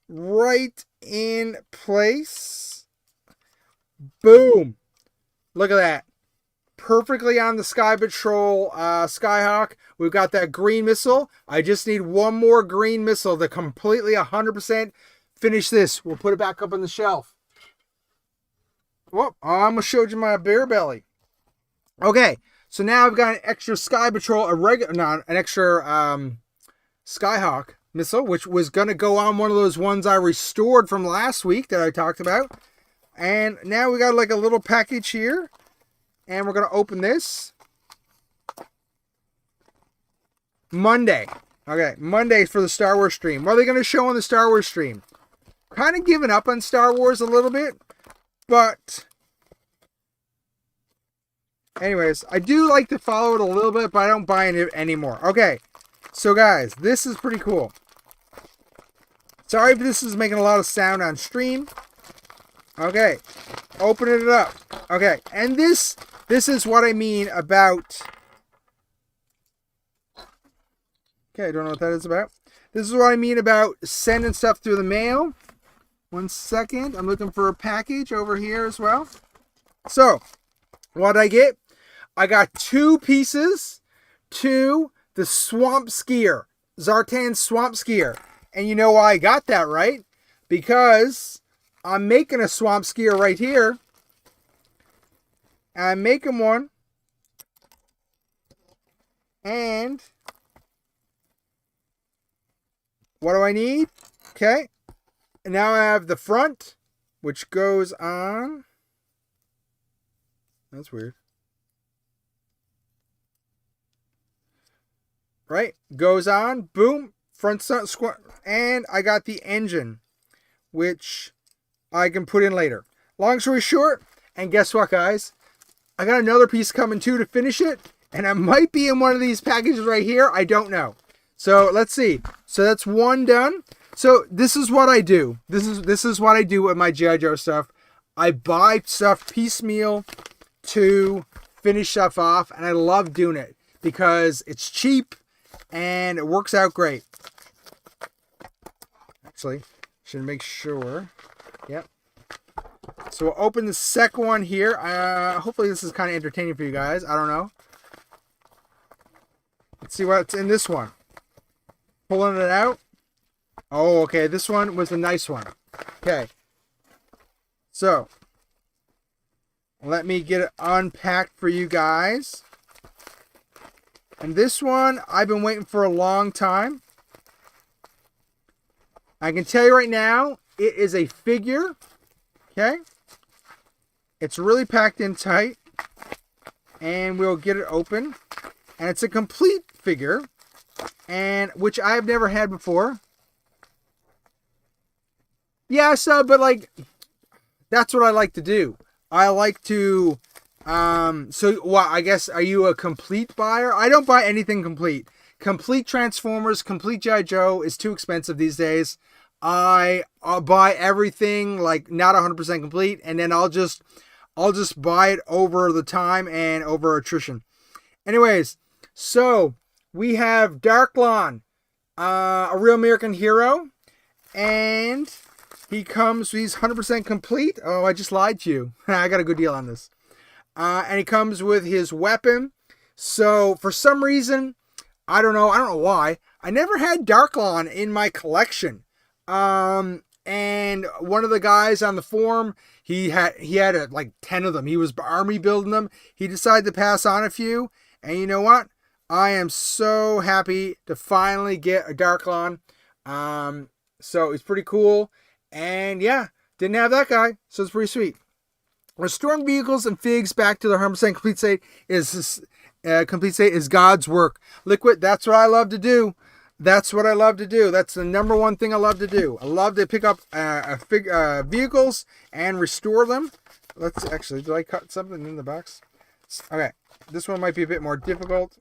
right in place. Boom. Look at that. Perfectly on the Sky Patrol Skyhawk. We've got that green missile. I just need one more green missile to completely 100% finish this. We'll put it back up on the shelf. Whoop, I almost showed you my bear belly. Okay, so now I've got an extra Sky Patrol, an extra Skyhawk missile, which was going to go on one of those ones I restored from last week that I talked about. And now we got like a little package here. And we're going to open this. Monday. Okay, Monday for the Star Wars stream. What are they going to show on the Star Wars stream? Kind of giving up on Star Wars a little bit. But anyways, I do like to follow it a little bit, but I don't buy it anymore. Okay, so guys, this is pretty cool. Sorry if this is making a lot of sound on stream. Okay, opening it up. Okay, and this is what I mean about... Okay, I don't know what that is about. This is what I mean about sending stuff through the mail. One second, I'm looking for a package over here as well. So, what did I get? I got 2 pieces to the Swamp Skier, Zartan Swamp Skier. And you know why I got that, right? Because I'm making a Swamp Skier right here. I'm making one. And what do I need? Okay. And now I have the front, which goes on. That's weird. Right? Goes on. Boom. Front square. And I got the engine, which I can put in later. Long story short, and guess what, guys? I got another piece coming too to finish it. And I might be in one of these packages right here. I don't know. So let's see. So that's one done. So this is what I do. This is what I do with my G.I. Joe stuff. I buy stuff piecemeal to finish stuff off, and I love doing it because it's cheap and it works out great. Actually, should make sure. Yep. So we'll open the second one here. Hopefully this is kind of entertaining for you guys. I don't know. Let's see what's in this one. Pulling it out. Oh, okay. This one was a nice one. Okay. So, let me get it unpacked for you guys. And this one, I've been waiting for a long time. I can tell you right now, it is a figure. Okay. It's really packed in tight. And we'll get it open. And it's a complete figure. And which I've never had before. Yeah, so, but like, that's what I like to do. I like to, so, well, I guess, are you a complete buyer? I don't buy anything complete. Complete Transformers, complete G.I. Joe is too expensive these days. I'll buy everything, like, not 100% complete, and then I'll just buy it over the time and over attrition. Anyways, so, we have Darklon, a real American hero, and he's 100% complete. Oh, I just lied to you. I got a good deal on this. And he comes with his weapon. So, for some reason, I don't know why, I never had Darklon in my collection. And one of the guys on the forum, he had like 10 of them. He was army building them. He decided to pass on a few. And you know what? I am so happy to finally get a Darklon. So it's pretty cool. And yeah, didn't have that guy, so it's pretty sweet. Restoring vehicles and figs back to their 100% complete state is God's work. Liquid, that's what I love to do. That's what I love to do. That's the number one thing I love to do. I love to pick up vehicles and restore them. Let's actually, did I cut something in the box? Okay, this one might be a bit more difficult.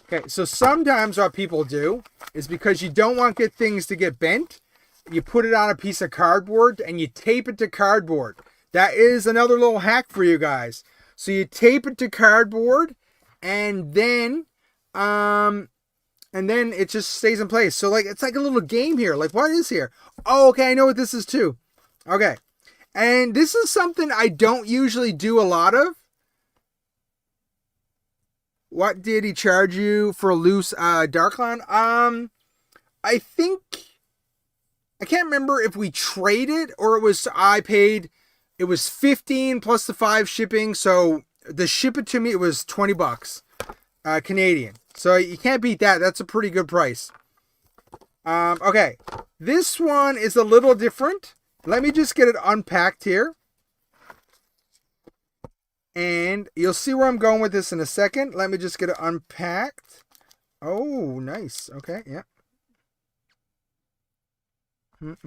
Okay, so sometimes what people do is because you don't want things to get bent, you put it on a piece of cardboard and you tape it to cardboard. That is another little hack for you guys. So you tape it to cardboard and then it just stays in place. So like it's like a little game here. Like what is here? Oh, okay, I know what this is too. Okay. And this is something I don't usually do a lot of. What did he charge you for a loose Darklon? I think, I can't remember if we traded or it was, it was 15 plus the 5 shipping. So to ship it to me, it was $20 Canadian. So you can't beat that. That's a pretty good price. Okay. This one is a little different. Let me just get it unpacked here. And you'll see where I'm going with this in a second. Let me just get it unpacked. Oh, nice. Okay, yeah.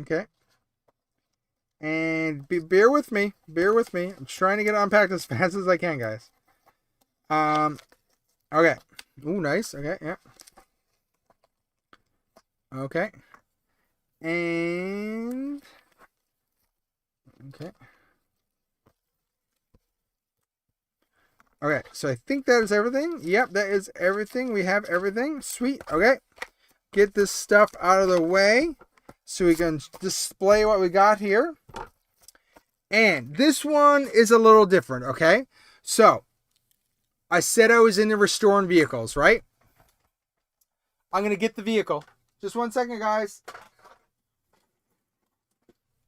Okay. And bear with me. Bear with me. I'm trying to get it unpacked as fast as I can, guys. Okay. Ooh, nice. Okay, yeah. Okay. And... Okay. Okay, so I think that is everything. Yep, that is everything. We have everything. Sweet. Okay. Get this stuff out of the way so we can display what we got here. And this one is a little different, okay? So, I said I was into restoring vehicles, right? I'm going to get the vehicle. Just 1 second, guys.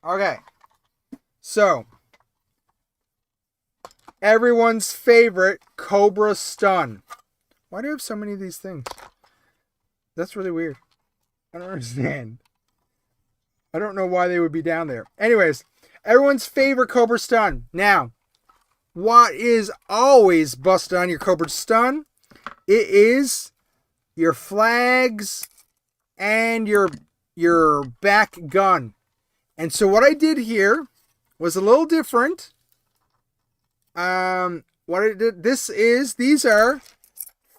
Okay. So, everyone's favorite Cobra Stun. Why do I have so many of these things? That's really weird. I don't understand. I don't know why they would be down there. Anyways, everyone's favorite Cobra Stun. Now, what is always busted on your Cobra Stun? It is your flags and your back gun. And so what I did here was a little different. What I did, these are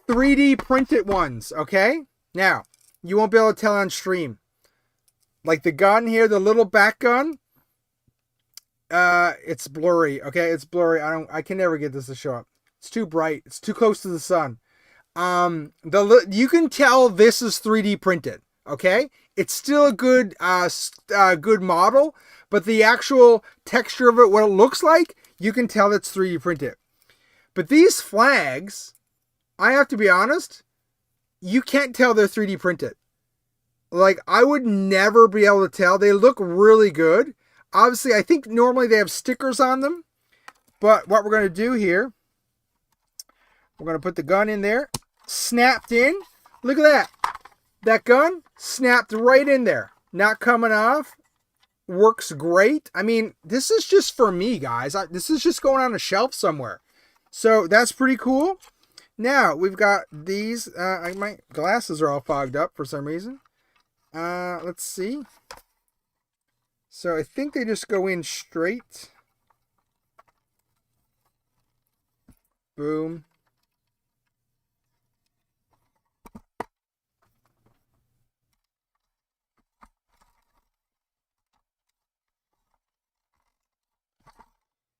3D printed ones, okay? Now, you won't be able to tell on stream. Like the gun here, the little back gun, it's blurry, okay? It's blurry. I can never get this to show up. It's too bright. It's too close to the sun. You can tell this is 3D printed, okay? It's still a good good model, but the actual texture of it, what it looks like, you can tell it's 3D printed. But these flags, I have to be honest, you can't tell they're 3D printed. Like, I would never be able to tell. They look really good. Obviously, I think normally they have stickers on them. But what we're going to do here, we're going to put the gun in there. Snapped in. Look at that. That gun snapped right in there. Not coming off. Works great. I mean, this is just for me, guys. This is just going on a shelf somewhere. So, that's pretty cool. Now, we've got these. My glasses are all fogged up for some reason. Let's see. So, I think they just go in straight. Boom.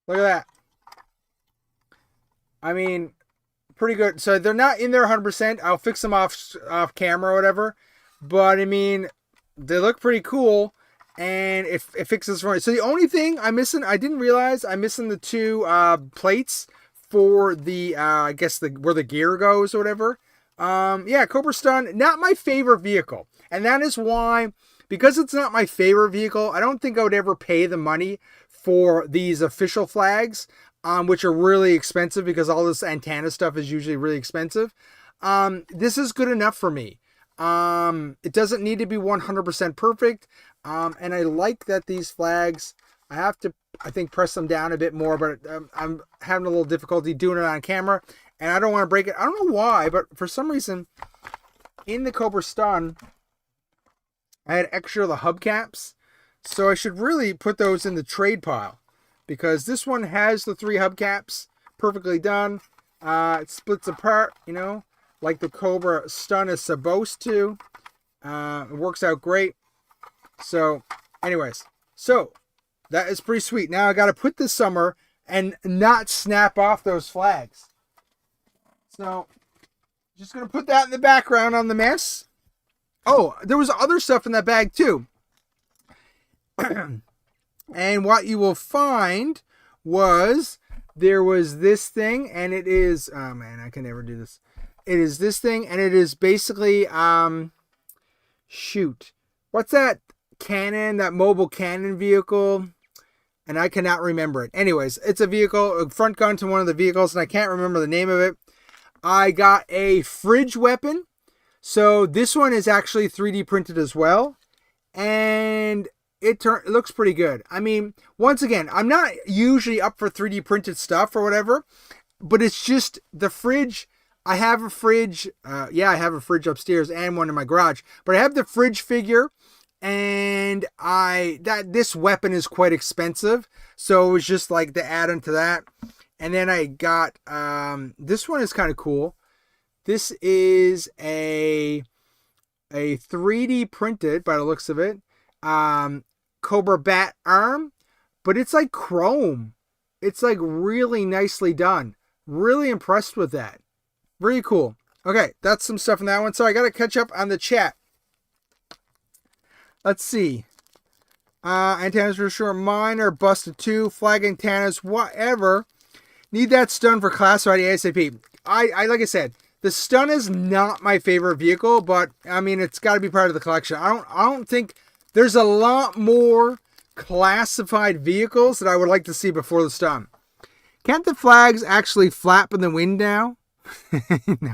Look at that. I mean, pretty good. So they're not in there 100%. I'll fix them off camera or whatever. But I mean, they look pretty cool, and it fixes for it. So the only thing I'm missing, I didn't realize I'm missing the two plates for the I guess where the gear goes or whatever. Yeah, Cobra Stun, not my favorite vehicle, and that is why, because it's not my favorite vehicle, I don't think I would ever pay the money for these official flags, which are really expensive because all this antenna stuff is usually really expensive. This is good enough for me. It doesn't need to be 100% perfect. And I like that these flags, I have to, I think, press them down a bit more, but I'm having a little difficulty doing it on camera, and I don't want to break it. I don't know why, but for some reason, in the Cobra Stun, I had extra of the hubcaps. So I should really put those in the trade pile, because this one has the 3 hubcaps perfectly done. It splits apart, you know, like the Cobra Stun is supposed to. It works out great. So, anyways, so that is pretty sweet. Now I got to put this somewhere and not snap off those flags. So, just going to put that in the background on the mess. Oh, there was other stuff in that bag too. And what you will find was there was this thing, and it is, oh man, I can never do this. It is this thing, and it is basically, shoot, what's that cannon, that mobile cannon vehicle? And I cannot remember it. Anyways, it's a vehicle, a front gun to one of the vehicles, and I can't remember the name of it. I got a fridge weapon. So this one is actually 3D printed as well. And it looks pretty good. I mean, once again, I'm not usually up for 3D printed stuff or whatever, but it's just the fridge. I have a fridge. I have a fridge upstairs and one in my garage. But I have the fridge figure, and this weapon is quite expensive, so it was just like the add-on to that. And then I got this one is kind of cool. This is a 3D printed, by the looks of it, Cobra Bat arm, but it's like chrome. It's like really nicely done. Really impressed with that. Really cool. Okay, that's some stuff in that one. So I got to catch up on the chat. Let's see. Antennas for sure. Mine are busted too. Flag antennas, whatever. Need that stun for classified ASAP. I like I said, the stun is not my favorite vehicle, but I mean it's got to be part of the collection. I don't think there's a lot more classified vehicles that I would like to see before the stun. Can't the flags actually flap in the wind now?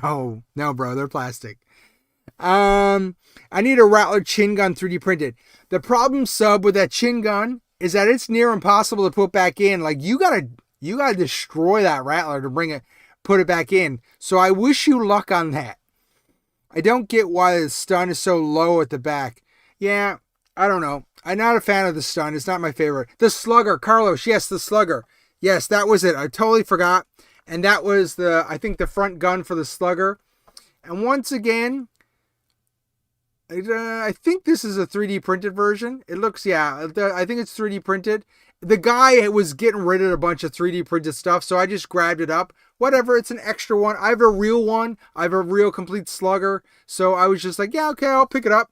No, bro, they're plastic. I need a Rattler chin gun 3D printed. The problem, sub, with that chin gun is that it's near impossible to put back in. Like you gotta destroy that Rattler to put it back in. So I wish you luck on that. I don't get why the stun is so low at the back. Yeah, I don't know. I'm not a fan of the stun. It's not my favorite. The slugger, Carlos. Yes, the slugger. Yes, that was it. I totally forgot. And that was I think the front gun for the slugger. And once again, I think this is a 3D printed version. It looks, I think it's 3D printed. The guy was getting rid of a bunch of 3D printed stuff, so I just grabbed it up. Whatever, it's an extra one. I have a real one. I have a real complete slugger. So I was just like, yeah, okay, I'll pick it up.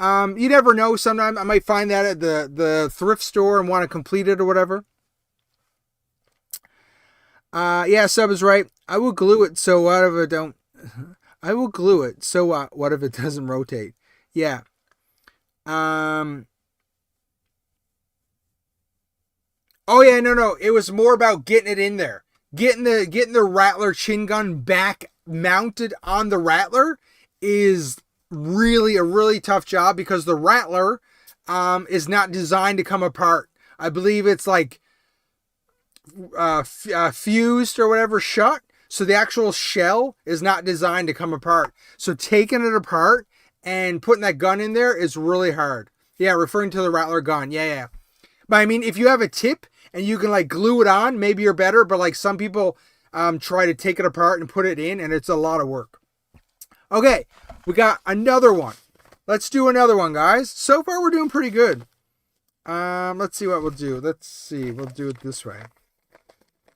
You never know. Sometime I might find that at the thrift store and want to complete it or whatever. Yeah, Sub is right. I will glue it, so what if it don't... I will glue it, so what if it doesn't rotate? Yeah. Oh, yeah, no. It was more about getting it in there. Getting the Rattler chin gun back mounted on the Rattler is really a really tough job because the Rattler is not designed to come apart. I believe it's like fused or whatever shut, so the actual shell is not designed to come apart. So taking it apart and putting that gun in there is really hard. Yeah, referring to the Rattler gun. Yeah. But I mean, if you have a tip and you can like glue it on, maybe you're better. But like some people try to take it apart and put it in, and it's a lot of work. Okay, we got another one. Let's do another one, guys. So far, we're doing pretty good. Let's see what we'll do. Let's see. We'll do it this way.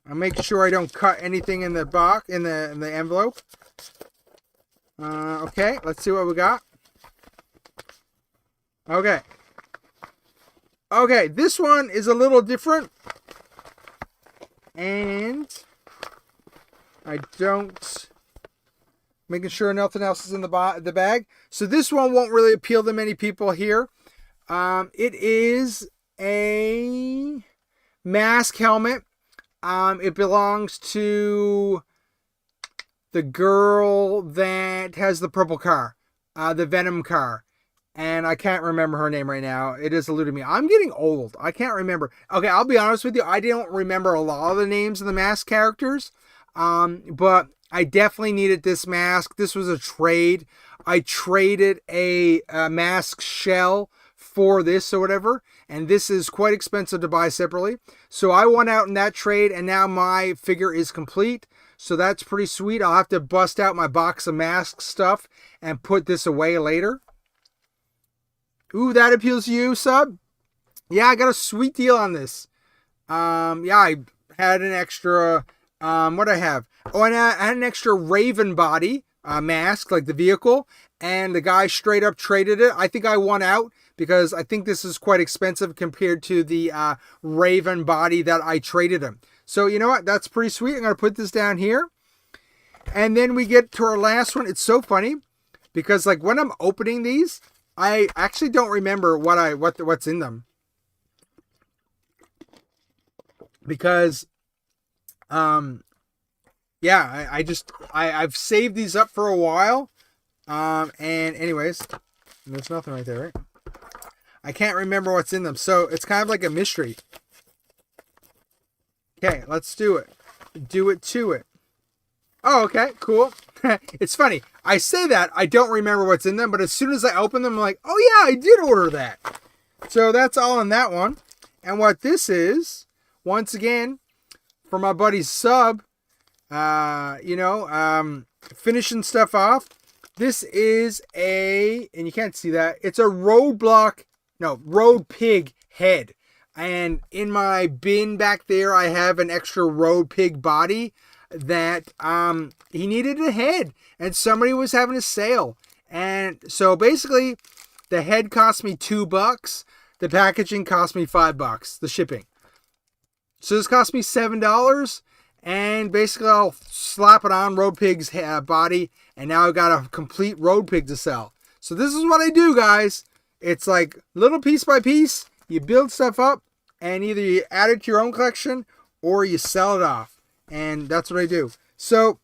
I'll make sure I don't cut anything in the box, in the envelope. Okay, let's see what we got. Okay, this one is a little different. And I don't... Making sure nothing else is in the bag. So this one won't really appeal to many people here. It is a mask helmet. It belongs to the girl that has the purple car, the Venom car. And I can't remember her name right now. It is eluding me. I'm getting old. I can't remember. Okay, I'll be honest with you. I don't remember a lot of the names of the mask characters. But I definitely needed this mask. This was a trade. I traded a mask shell for this or whatever, and this is quite expensive to buy separately. So I won out in that trade, and now my figure is complete. So that's pretty sweet. I'll have to bust out my box of mask stuff and put this away later. Ooh, that appeals to you, Sub? Yeah, I got a sweet deal on this. Yeah, I had an extra... what I have? Oh, and I had an extra Raven body mask, like the vehicle, and the guy straight up traded it. I think I won out because I think this is quite expensive compared to the Raven body that I traded him. So you know what? That's pretty sweet. I'm gonna put this down here, and then we get to our last one. It's so funny because like when I'm opening these, I actually don't remember what's in them because yeah, I've saved these up for a while. And anyways, there's nothing right there, right? I can't remember what's in them, so it's kind of like a mystery. Okay, let's do it. Do it to it. Oh, okay, cool. It's funny. I say that, I don't remember what's in them, but as soon as I open them, I'm like, oh yeah, I did order that. So that's all in that one. And what this is, once again, for my buddy Sub, finishing stuff off. This is and you can't see that, it's a road pig head. And in my bin back there, I have an extra road pig body that he needed a head. And somebody was having a sale. And so basically, the head cost me $2. The packaging cost me $5, the shipping. So this cost me $7. And basically, I'll slap it on Road Pig's body. And now I've got a complete Road Pig to sell. So this is what I do, guys. It's like little piece by piece. You build stuff up. And either you add it to your own collection or you sell it off. And that's what I do. So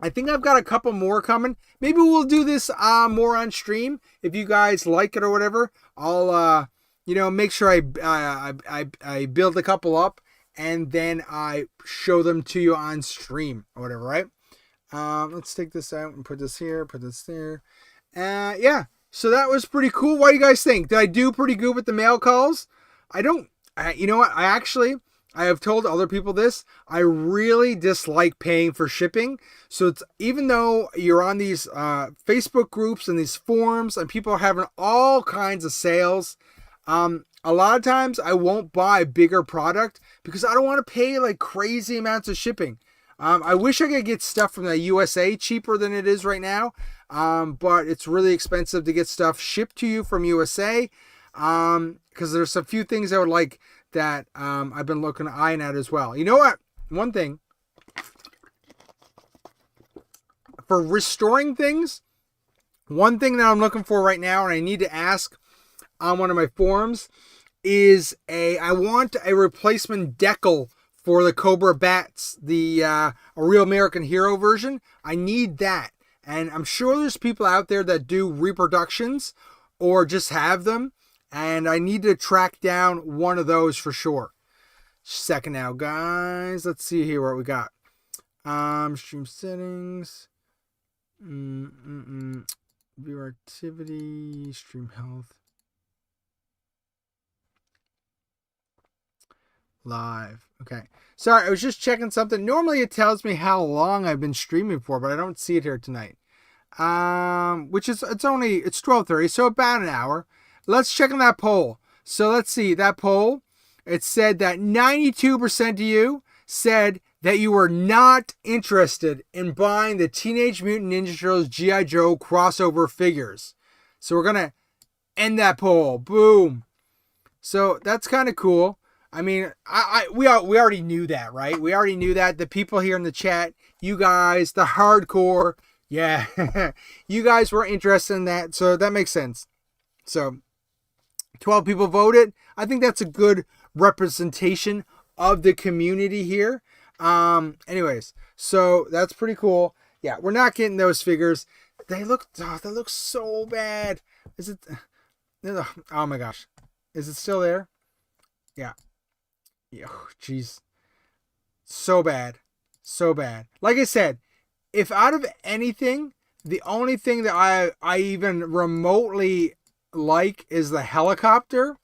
I think I've got a couple more coming. Maybe we'll do this more on stream. If you guys like it or whatever, I'll make sure I build a couple up and then I show them to you on stream or whatever, right? Let's take this out and put this here, put this there. Yeah, so that was pretty cool. What do you guys think? Did I do pretty good with the mail calls? You know what? I have told other people this. I really dislike paying for shipping. So it's, even though you're on these Facebook groups and these forums and people are having all kinds of sales, a lot of times I won't buy bigger product because I don't want to pay like crazy amounts of shipping. I wish I could get stuff from the USA cheaper than it is right now. But it's really expensive to get stuff shipped to you from USA. Because there's a few things I would like that I've been eyeing at as well. You know what? One thing. For restoring things, one thing that I'm looking for right now, and I need to ask on one of my forums, is I want a replacement decal for the Cobra Bats, a Real American Hero version. I need that. And I'm sure there's people out there that do reproductions or just have them. And I need to track down one of those for sure. Second now, guys. Let's see here what we got. Stream settings. Viewer activity. Stream health. Live. Okay. Sorry, I was just checking something. Normally it tells me how long I've been streaming for, but I don't see it here tonight. Which is, it's 12:30, so about an hour. Let's check on that poll. So let's see, that poll, it said that 92% of you said that you were not interested in buying the Teenage Mutant Ninja Turtles G.I. Joe crossover figures. So we're going to end that poll. Boom. So that's kind of cool. I mean, we already knew that, right? We already knew that. The people here in the chat, you guys, the hardcore, yeah, you guys were interested in that. So that makes sense. So 12 people voted. I think that's a good representation of the community here. Anyways, so that's pretty cool. Yeah, we're not getting those figures. They look so bad. Is it? Oh my gosh. Is it still there? Yeah. Yeah, jeez. So bad. So bad. Like I said, if out of anything, the only thing that I even remotely like is the helicopter,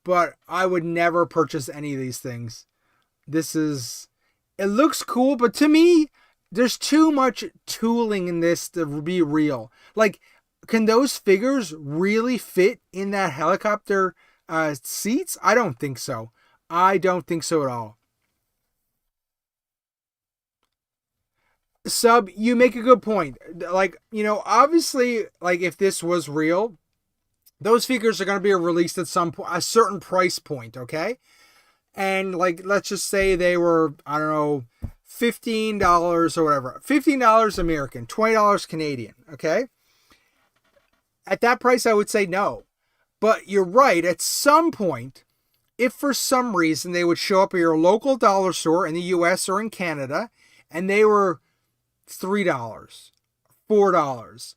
but I would never purchase any of these things. It looks cool, but to me, there's too much tooling in this to be real. Like, can those figures really fit in that helicopter seats? I don't think so. I don't think so at all. Sub, you make a good point. Like, obviously, like if this was real, those figures are going to be released at a certain price point, okay? And like, let's just say they were, I don't know, $15 or whatever. $15 American, $20 Canadian, okay? At that price, I would say no. But you're right, at some point, if for some reason they would show up at your local dollar store in the US or in Canada, and they were $3, $4.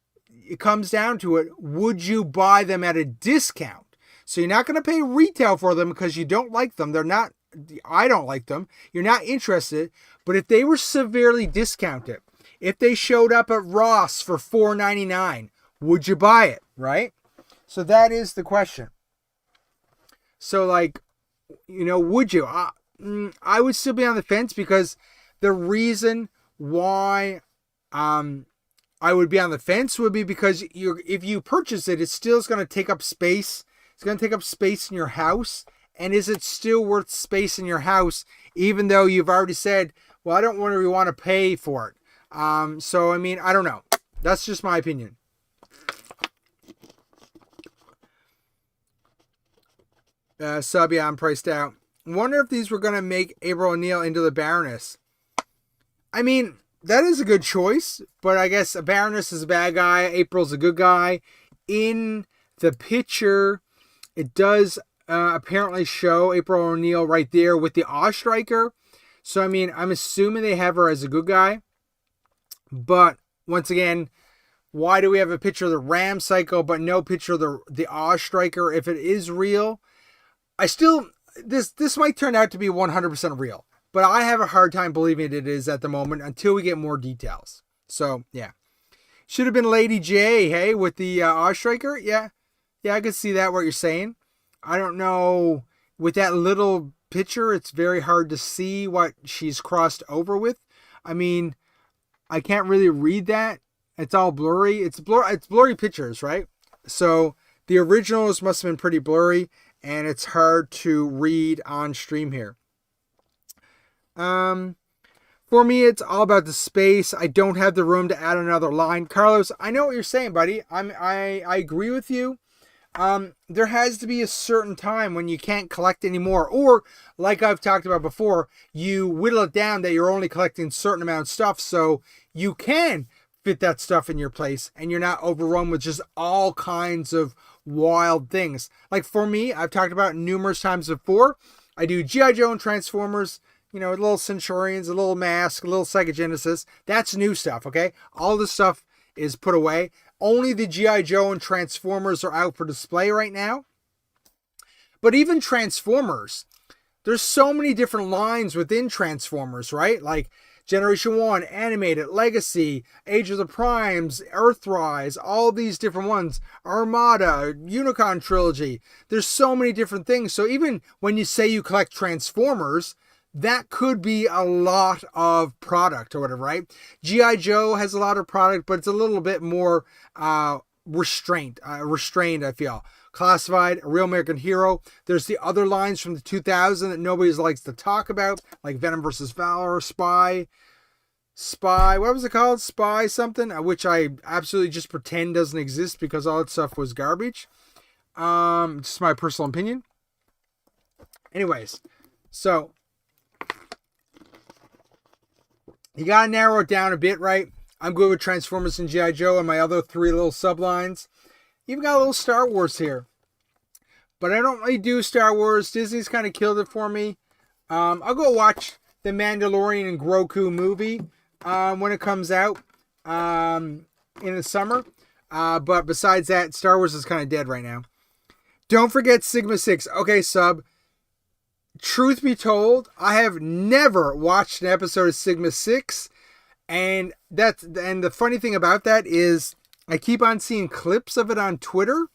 It comes down to it. Would you buy them at a discount? So you're not going to pay retail for them because you don't like them. I don't like them. You're not interested. But if they were severely discounted, if they showed up at Ross for $4.99, would you buy it? Right? So that is the question. So would you? I would still be on the fence, because the reason why I would be on the fence would be because if you purchase it, it still is going to take up space. It's going to take up space in your house. And is it still worth space in your house, even though you've already said, well, I don't really want to pay for it? So, I mean, I don't know. That's just my opinion. Sub, yeah, I'm priced out. Wonder if these were going to make April O'Neil into the Baroness. I mean, that is a good choice, but I guess a Baroness is a bad guy. April's a good guy. In the picture, it does apparently show April O'Neil right there with the Awe Striker. So, I mean, I'm assuming they have her as a good guy. But, once again, why do we have a picture of the Ram Cycle but no picture of the Awe Striker if it is real? This might turn out to be 100% real. But I have a hard time believing it is at the moment until we get more details. So, yeah. Should have been Lady J, hey, with the Awe Striker? Yeah, I could see that, what you're saying. I don't know. With that little picture, it's very hard to see what she's crossed over with. I mean, I can't really read that. It's all blurry. It's blurry pictures, right? So, the originals must have been pretty blurry, and it's hard to read on stream here. For me, it's all about the space. I don't have the room to add another line. Carlos, I know what you're saying, buddy. I agree with you. There has to be a certain time when you can't collect anymore. Or, like I've talked about before, you whittle it down that you're only collecting a certain amount of stuff so you can fit that stuff in your place and you're not overrun with just all kinds of wild things. Like for me, I've talked about numerous times before, I do GIJoe and Transformers, little Centurions, a little Mask, a little Psychogenesis. That's new stuff, okay? All this stuff is put away. Only the GIJoe and Transformers are out for display right now. But even Transformers, there's so many different lines within Transformers, right? Like Generation 1, Animated, Legacy, Age of the Primes, Earthrise, all these different ones. Armada, Unicron Trilogy. There's so many different things. So even when you say you collect Transformers, that could be a lot of product or whatever, right? GIJoe has a lot of product, but it's a little bit more restrained, I feel. Classified, A Real American Hero. There's the other lines from the 2000 that nobody likes to talk about, like Venom vs. Valor, Spy, what was it called? Spy something, which I absolutely just pretend doesn't exist because all that stuff was garbage. Just my personal opinion. Anyways, so you gotta narrow it down a bit, right? I'm good with Transformers and GIJoe and my other 3 little sublines. Even got a little Star Wars here. But I don't really do Star Wars. Disney's kind of killed it for me. I'll go watch the Mandalorian and Grogu movie when it comes out in the summer. But besides that, Star Wars is kind of dead right now. Don't forget Sigma 6. Okay, sub. Truth be told, I have never watched an episode of Sigma 6. And the funny thing about that is I keep on seeing clips of it on Twitter.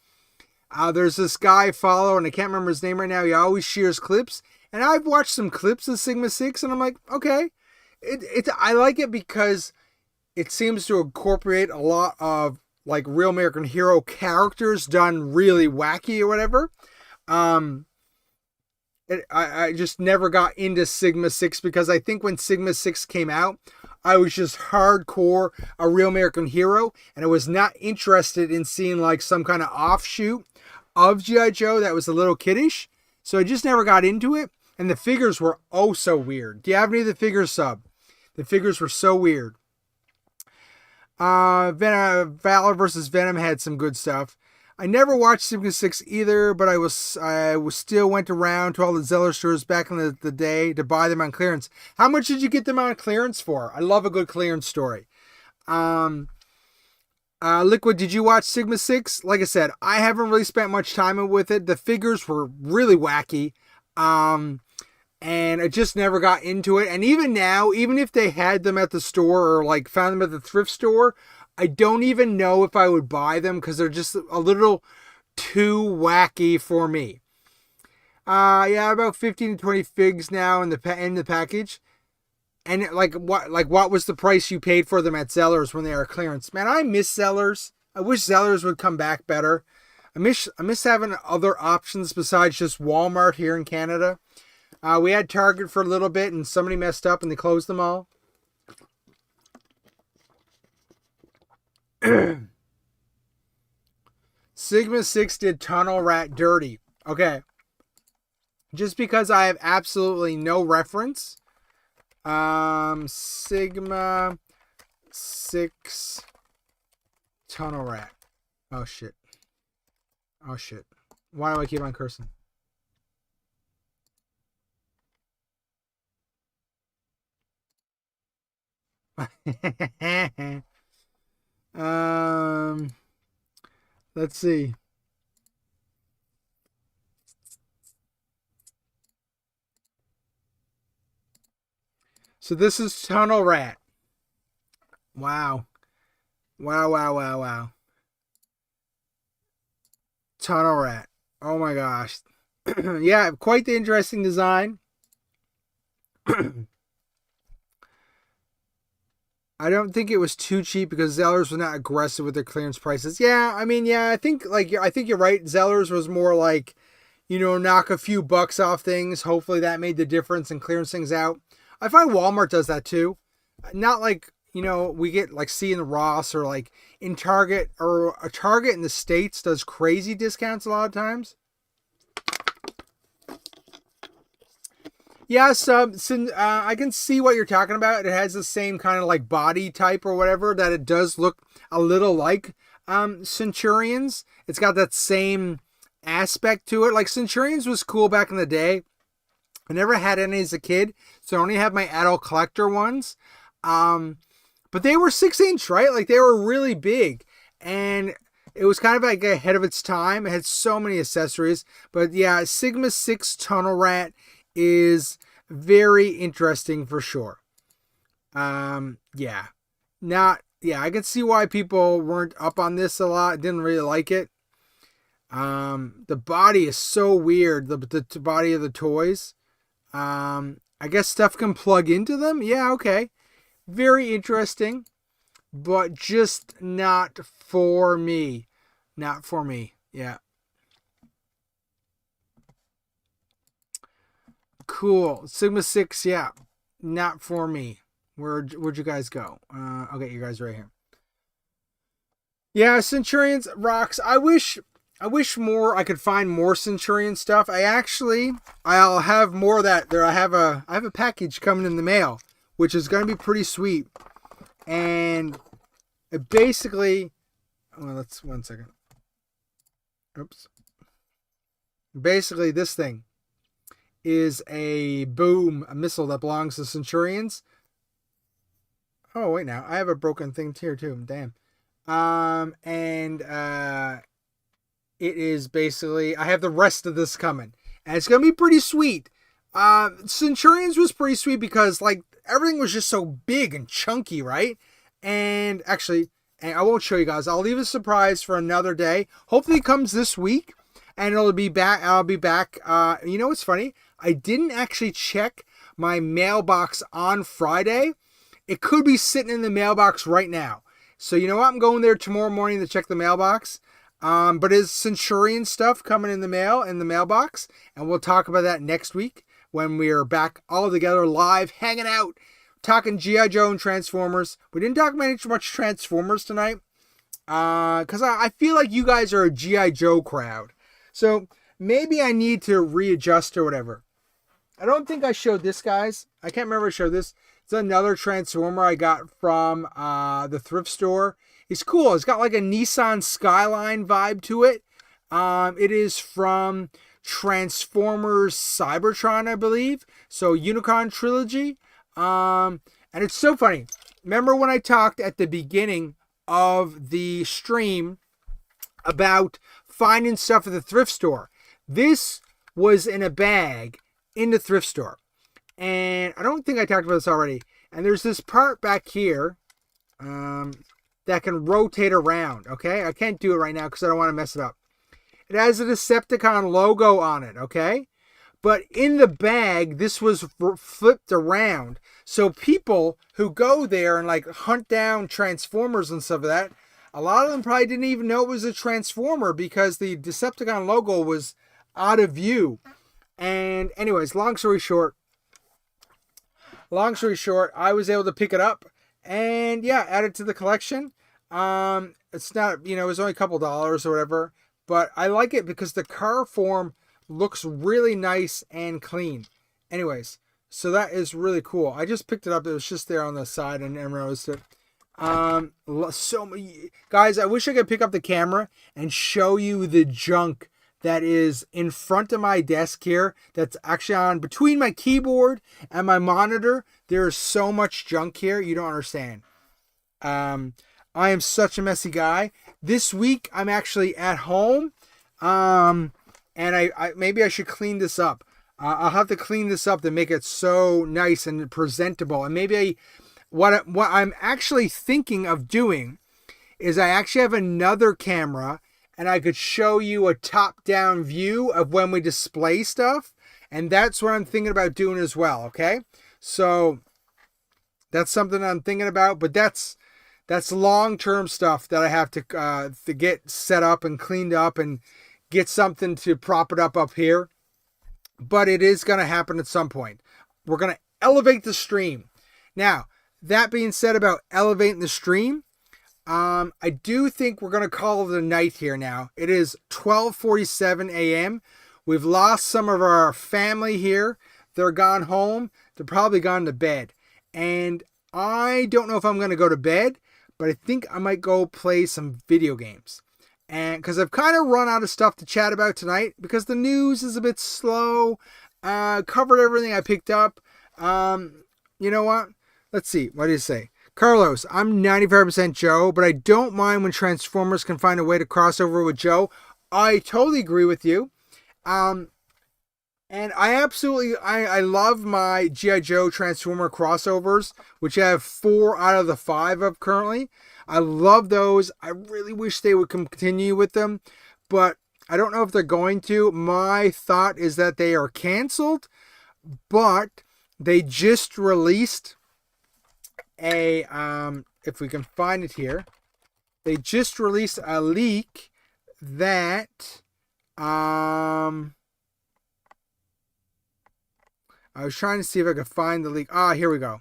There's this guy I follow, and I can't remember his name right now. He always shares clips. And I've watched some clips of Sigma 6, and I'm like, okay. I like it because it seems to incorporate a lot of like Real American Hero characters done really wacky or whatever. I just never got into Sigma 6 because I think when Sigma 6 came out, I was just hardcore A Real American Hero, and I was not interested in seeing like some kind of offshoot of GIJoe that was a little kiddish. So I just never got into it, and the figures were oh so weird. Do you have any of the figures, sub? The figures were so weird. Valor versus Venom had some good stuff. I never watched Sigma 6 either, but I was still went around to all the Zeller stores back in the day to buy them on clearance. How much did you get them on clearance for? I love a good clearance story. Liquid, did you watch Sigma 6? Like I said, I haven't really spent much time with it. The figures were really wacky. And I just never got into it. And even now, even if they had them at the store or like found them at the thrift store, I don't even know if I would buy them because they're just a little too wacky for me. Yeah, about 15 to 20 figs now in the package. And what was the price you paid for them at Zellers when they are clearance? Man, I miss Zellers. I wish Zellers would come back better. I miss having other options besides just Walmart here in Canada. We had Target for a little bit and somebody messed up and they closed them all. Sigma 6 did Tunnel Rat dirty. Okay. Just because I have absolutely no reference. Sigma 6 Tunnel Rat. Oh shit. Oh shit. Why do I keep on cursing? Let's see. So this is Tunnel Rat. Wow. Wow. Tunnel Rat. Oh my gosh. Yeah, quite the interesting design. I don't think it was too cheap because Zellers was not aggressive with their clearance prices. Yeah, I mean, yeah, I think you're right. Zellers was more like, knock a few bucks off things. Hopefully that made the difference and clearance things out. I find Walmart does that too. Not like, we get like see in the Ross or like in Target, or a Target in the States does crazy discounts a lot of times. Yeah, I can see what you're talking about. It has the same kind of like body type or whatever, that it does look a little like Centurions. It's got that same aspect to it. Like Centurions was cool back in the day. I never had any as a kid, so I only have my adult collector ones. But they were 6-inch, right? Like they were really big. And it was kind of like ahead of its time. It had so many accessories. But yeah, Sigma 6 Tunnel Rat is very interesting for sure. Yeah. I can see why people weren't up on this a lot. Didn't really like it. The body is so weird. The body of the toys. I guess stuff can plug into them. Yeah, okay. Very interesting. But just not for me. Not for me. Yeah. Cool. Sigma 6, yeah. Not for me. Where'd you guys go? Okay, you guys right here. Yeah, Centurions rocks. I wish more I could find more Centurion stuff. I'll have more of that. I have a package coming in the mail, which is going to be pretty sweet. And it basically, let's 1 second. Oops. Basically, this thing is a missile that belongs to Centurions. Oh, wait now. I have a broken thing here too. Damn. It is basically, I have the rest of this coming. And it's going to be pretty sweet. Centurions was pretty sweet because like everything was just so big and chunky, right? And actually, I won't show you guys. I'll leave a surprise for another day. Hopefully it comes this week. And I'll be back. You know what's funny? I didn't actually check my mailbox on Friday. It could be sitting in the mailbox right now. So you know what? I'm going there tomorrow morning to check the mailbox. But is Centurion stuff coming in the mailbox? And we'll talk about that next week when we are back all together live, hanging out, talking G.I. Joe and Transformers. We didn't talk about much Transformers tonight. Because I feel like you guys are a G.I. Joe crowd. So maybe I need to readjust or whatever. I don't think I showed this, guys. I can't remember if I showed this. It's another Transformer I got from the thrift store. It's cool. It's got like a Nissan Skyline vibe to it, It is from Transformers Cybertron, I believe. So Unicron Trilogy. And it's so funny. Remember when I talked at the beginning of the stream about finding stuff at the thrift store? This was in a bag in the thrift store. And I don't think I talked about this already. And there's this part back here that can rotate around. Okay, I can't do it right now because I don't want to mess it up. It has a Decepticon logo on it. Okay, but in the bag, this was flipped around. So people who go there and like hunt down Transformers and stuff like that, a lot of them probably didn't even know it was a Transformer because the Decepticon logo was out of view. And anyways, long story short, I was able to pick it up and yeah, add it to the collection. It's not, it was only a couple dollars or whatever, but I like it because the car form looks really nice and clean. Anyways, so that is really cool. I just picked it up. It was just there on the side and noticed it. So many guys, I wish I could pick up the camera and show you the junk that is in front of my desk here. That's actually on between my keyboard and my monitor. There's so much junk here. You don't understand. I am such a messy guy. This week I'm actually at home. And I maybe I should clean this up. I'll have to clean this up to make it so nice and presentable. And maybe what I'm actually thinking of doing is I actually have another camera and I could show you a top-down view of when we display stuff. And that's what I'm thinking about doing as well, okay? So that's something I'm thinking about, but that's long-term stuff that I have to get set up and cleaned up and get something to prop it up here. But it is going to happen at some point. We're going to elevate the stream. Now, that being said about elevating the stream, I do think we're going to call it a night here now. It is 12:47 a.m. We've lost some of our family here. They're gone home. They're probably gone to bed. And I don't know if I'm going to go to bed, but I think I might go play some video games. And because I've kind of run out of stuff to chat about tonight because the news is a bit slow. Covered everything I picked up. You know what? Let's see. What do you say? Carlos, I'm 95% Joe, but I don't mind when Transformers can find a way to cross over with Joe. I totally agree with you. And I love my GIJoe Transformer crossovers, which I have 4 out of the 5 of currently. I love those. I really wish they would continue with them, but I don't know if they're going to. My thought is that they are canceled, but they just released a, if we can find it here, they just released a leak that, I was trying to see if I could find the leak. Here we go.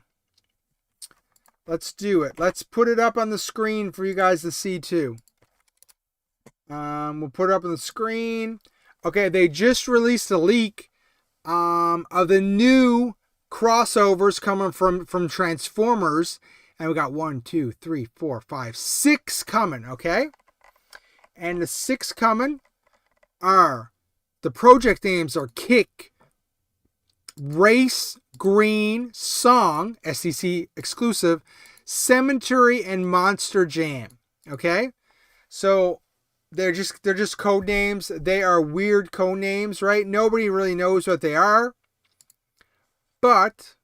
Let's do it. Let's put it up on the screen for you guys to see too. We'll put it up on the screen. Okay, they just released a leak of the new crossovers coming from Transformers. And we got 1, 2, 3, 4, 5, 6 coming, okay? And the 6 coming are, the project names are Kick, Race, Green, Song, STC exclusive, Cemetery, and Monster Jam. Okay? So they're just code names. They are weird code names, right? Nobody really knows what they are. But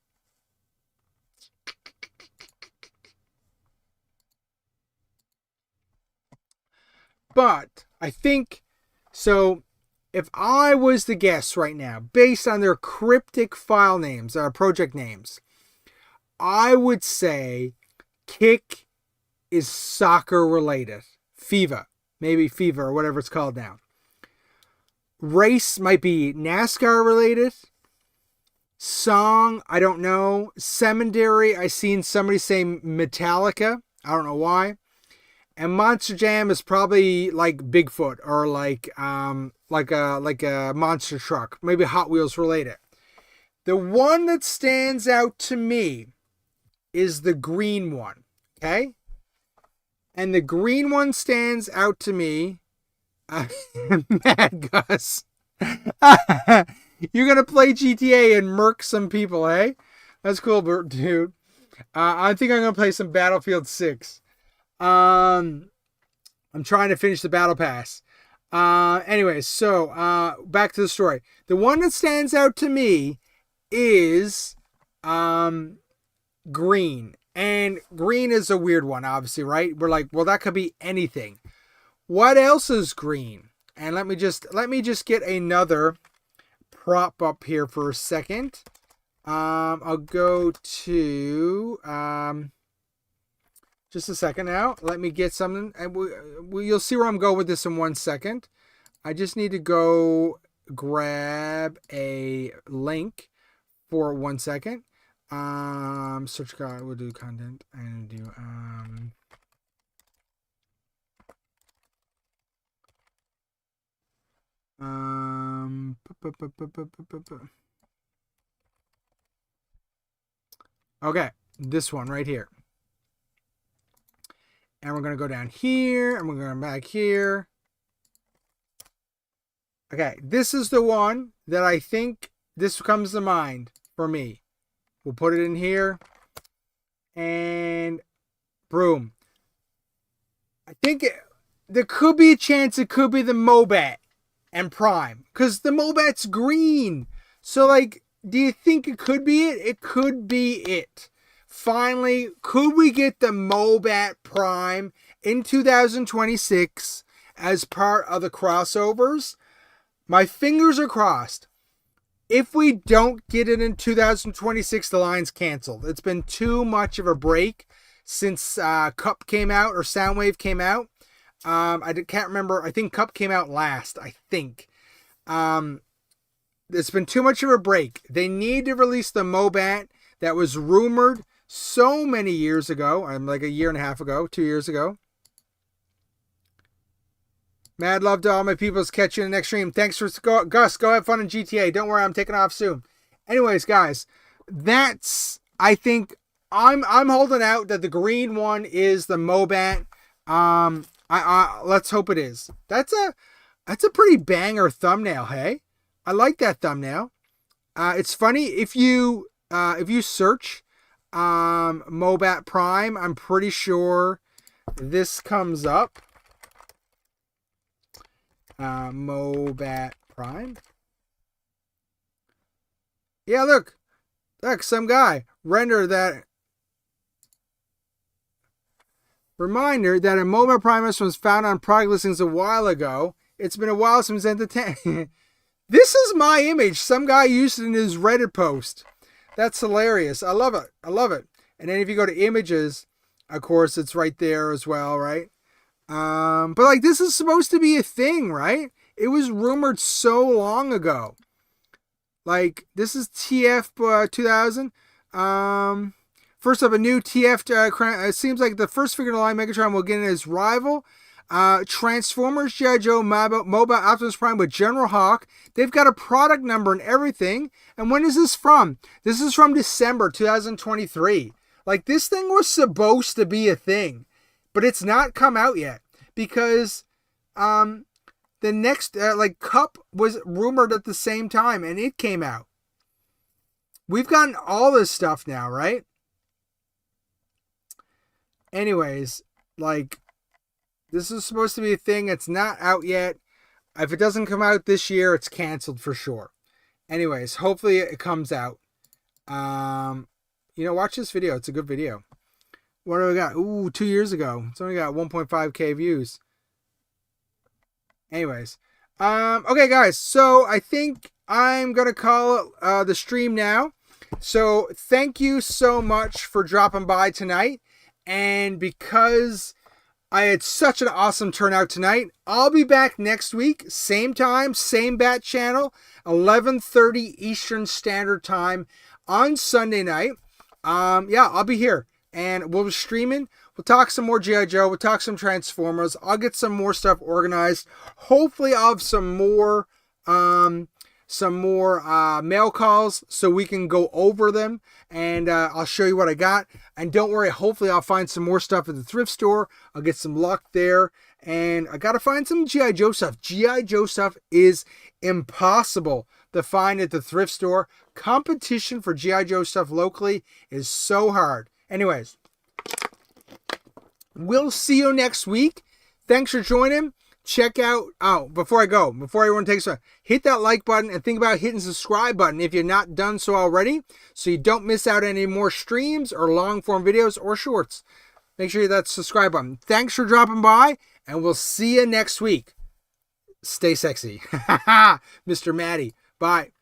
I think so. If I was to guess right now, based on their cryptic file names, project names, I would say Kick is soccer related. FIFA, maybe FIFA or whatever it's called now. Race might be NASCAR related. Song, I don't know. Cemetery, I seen somebody say Metallica. I don't know why. And Monster Jam is probably like Bigfoot or like a monster truck, maybe Hot Wheels related. The one that stands out to me is the green one, okay? And the green one stands out to me Mad Gus. You're going to play GTA and murk some people, eh? That's cool, dude. I think I'm going to play some Battlefield 6. I'm trying to finish the Battle Pass. Anyways, so back to the story. The one that stands out to me is green. And green is a weird one, obviously, right? We're like, well, that could be anything. What else is green? And let me just get another prop up here for a second. I'll go to just a second now. Let me get something, and you'll see where I'm going with this in 1 second. I just need to go grab a link for 1 second. Search God. We'll do content and do Okay, this one right here. And we're going to go down here, and we're going to go back here. Okay, this is the one that I think this comes to mind for me. We'll put it in here. And boom. I think there could be a chance it could be the Mobat and Prime. Because the Mobat's green. So, like, do you think it could be it? It could be it. Finally, could we get the Mobat Prime in 2026 as part of the crossovers? My fingers are crossed. If we don't get it in 2026, the line's canceled. It's been too much of a break since Cup came out or Soundwave came out. I can't remember. I think Cup came out last. I think. It's been too much of a break. They need to release the Mobat that was rumored so many years ago. Like a year and a half ago, 2 years ago. Mad love to all my peoples. Catch you in the next stream. Thanks for Gus. Go have fun in GTA. Don't worry, I'm taking off soon. Anyways, guys, that's, I think I'm holding out that the green one is the Mobat. Let's hope it is. That's a pretty banger thumbnail. Hey, I like that thumbnail. It's funny if you search Mobat Prime, I'm pretty sure this comes up. Mobat Prime. Yeah, look, some guy render that. Reminder that a Mobat Primus was found on product listings a while ago. It's been a while since entertainment. This is my image. Some guy used it in his Reddit post. That's hilarious. I love it. I love it. And then if you go to images, of course, it's right there as well, right? But like this is supposed to be a thing, right? It was rumored so long ago. Like this is TF 2000. First up, a new TF. It seems like the first figure to line Megatron will get in his rival. Transformers, GIJoe, Mobat, Optimus Prime with General Hawk. They've got a product number and everything. And when is this from? This is from December 2023. Like this thing was supposed to be a thing. But it's not come out yet because the next like Cup was rumored at the same time and it came out. We've gotten all this stuff now, right? Anyways, like this is supposed to be a thing. It's not out yet. If it doesn't come out this year, it's canceled for sure. Anyways, hopefully it comes out. Watch this video. It's a good video. What do we got? Ooh, 2 years ago. It's only got 1.5k views. Anyways. Okay, guys. So I think I'm going to call it the stream now. So thank you so much for dropping by tonight. And because I had such an awesome turnout tonight, I'll be back next week. Same time, same bat channel. 11:30 Eastern Standard Time on Sunday night. I'll be here. And we'll be streaming. We'll talk some more GIJoe. We'll talk some Transformers. I'll get some more stuff organized. Hopefully I'll have some more some more mail calls so we can go over them, and I'll show you what I got. And don't worry, hopefully I'll find some more stuff at the thrift store. I'll get some luck there, and I gotta find some G.I. Joe stuff. G.I. Joe stuff is impossible to find at the thrift store. Competition for G.I. Joe stuff locally is so hard. Anyways, we'll see you next week. Thanks for joining. Check out, before everyone takes a, hit that like button and think about hitting subscribe button if you're not done so already, so you don't miss out on any more streams or long form videos or shorts. Make sure you hit that subscribe button. Thanks for dropping by, and we'll see you next week. Stay sexy. Mr. Maddie. Bye.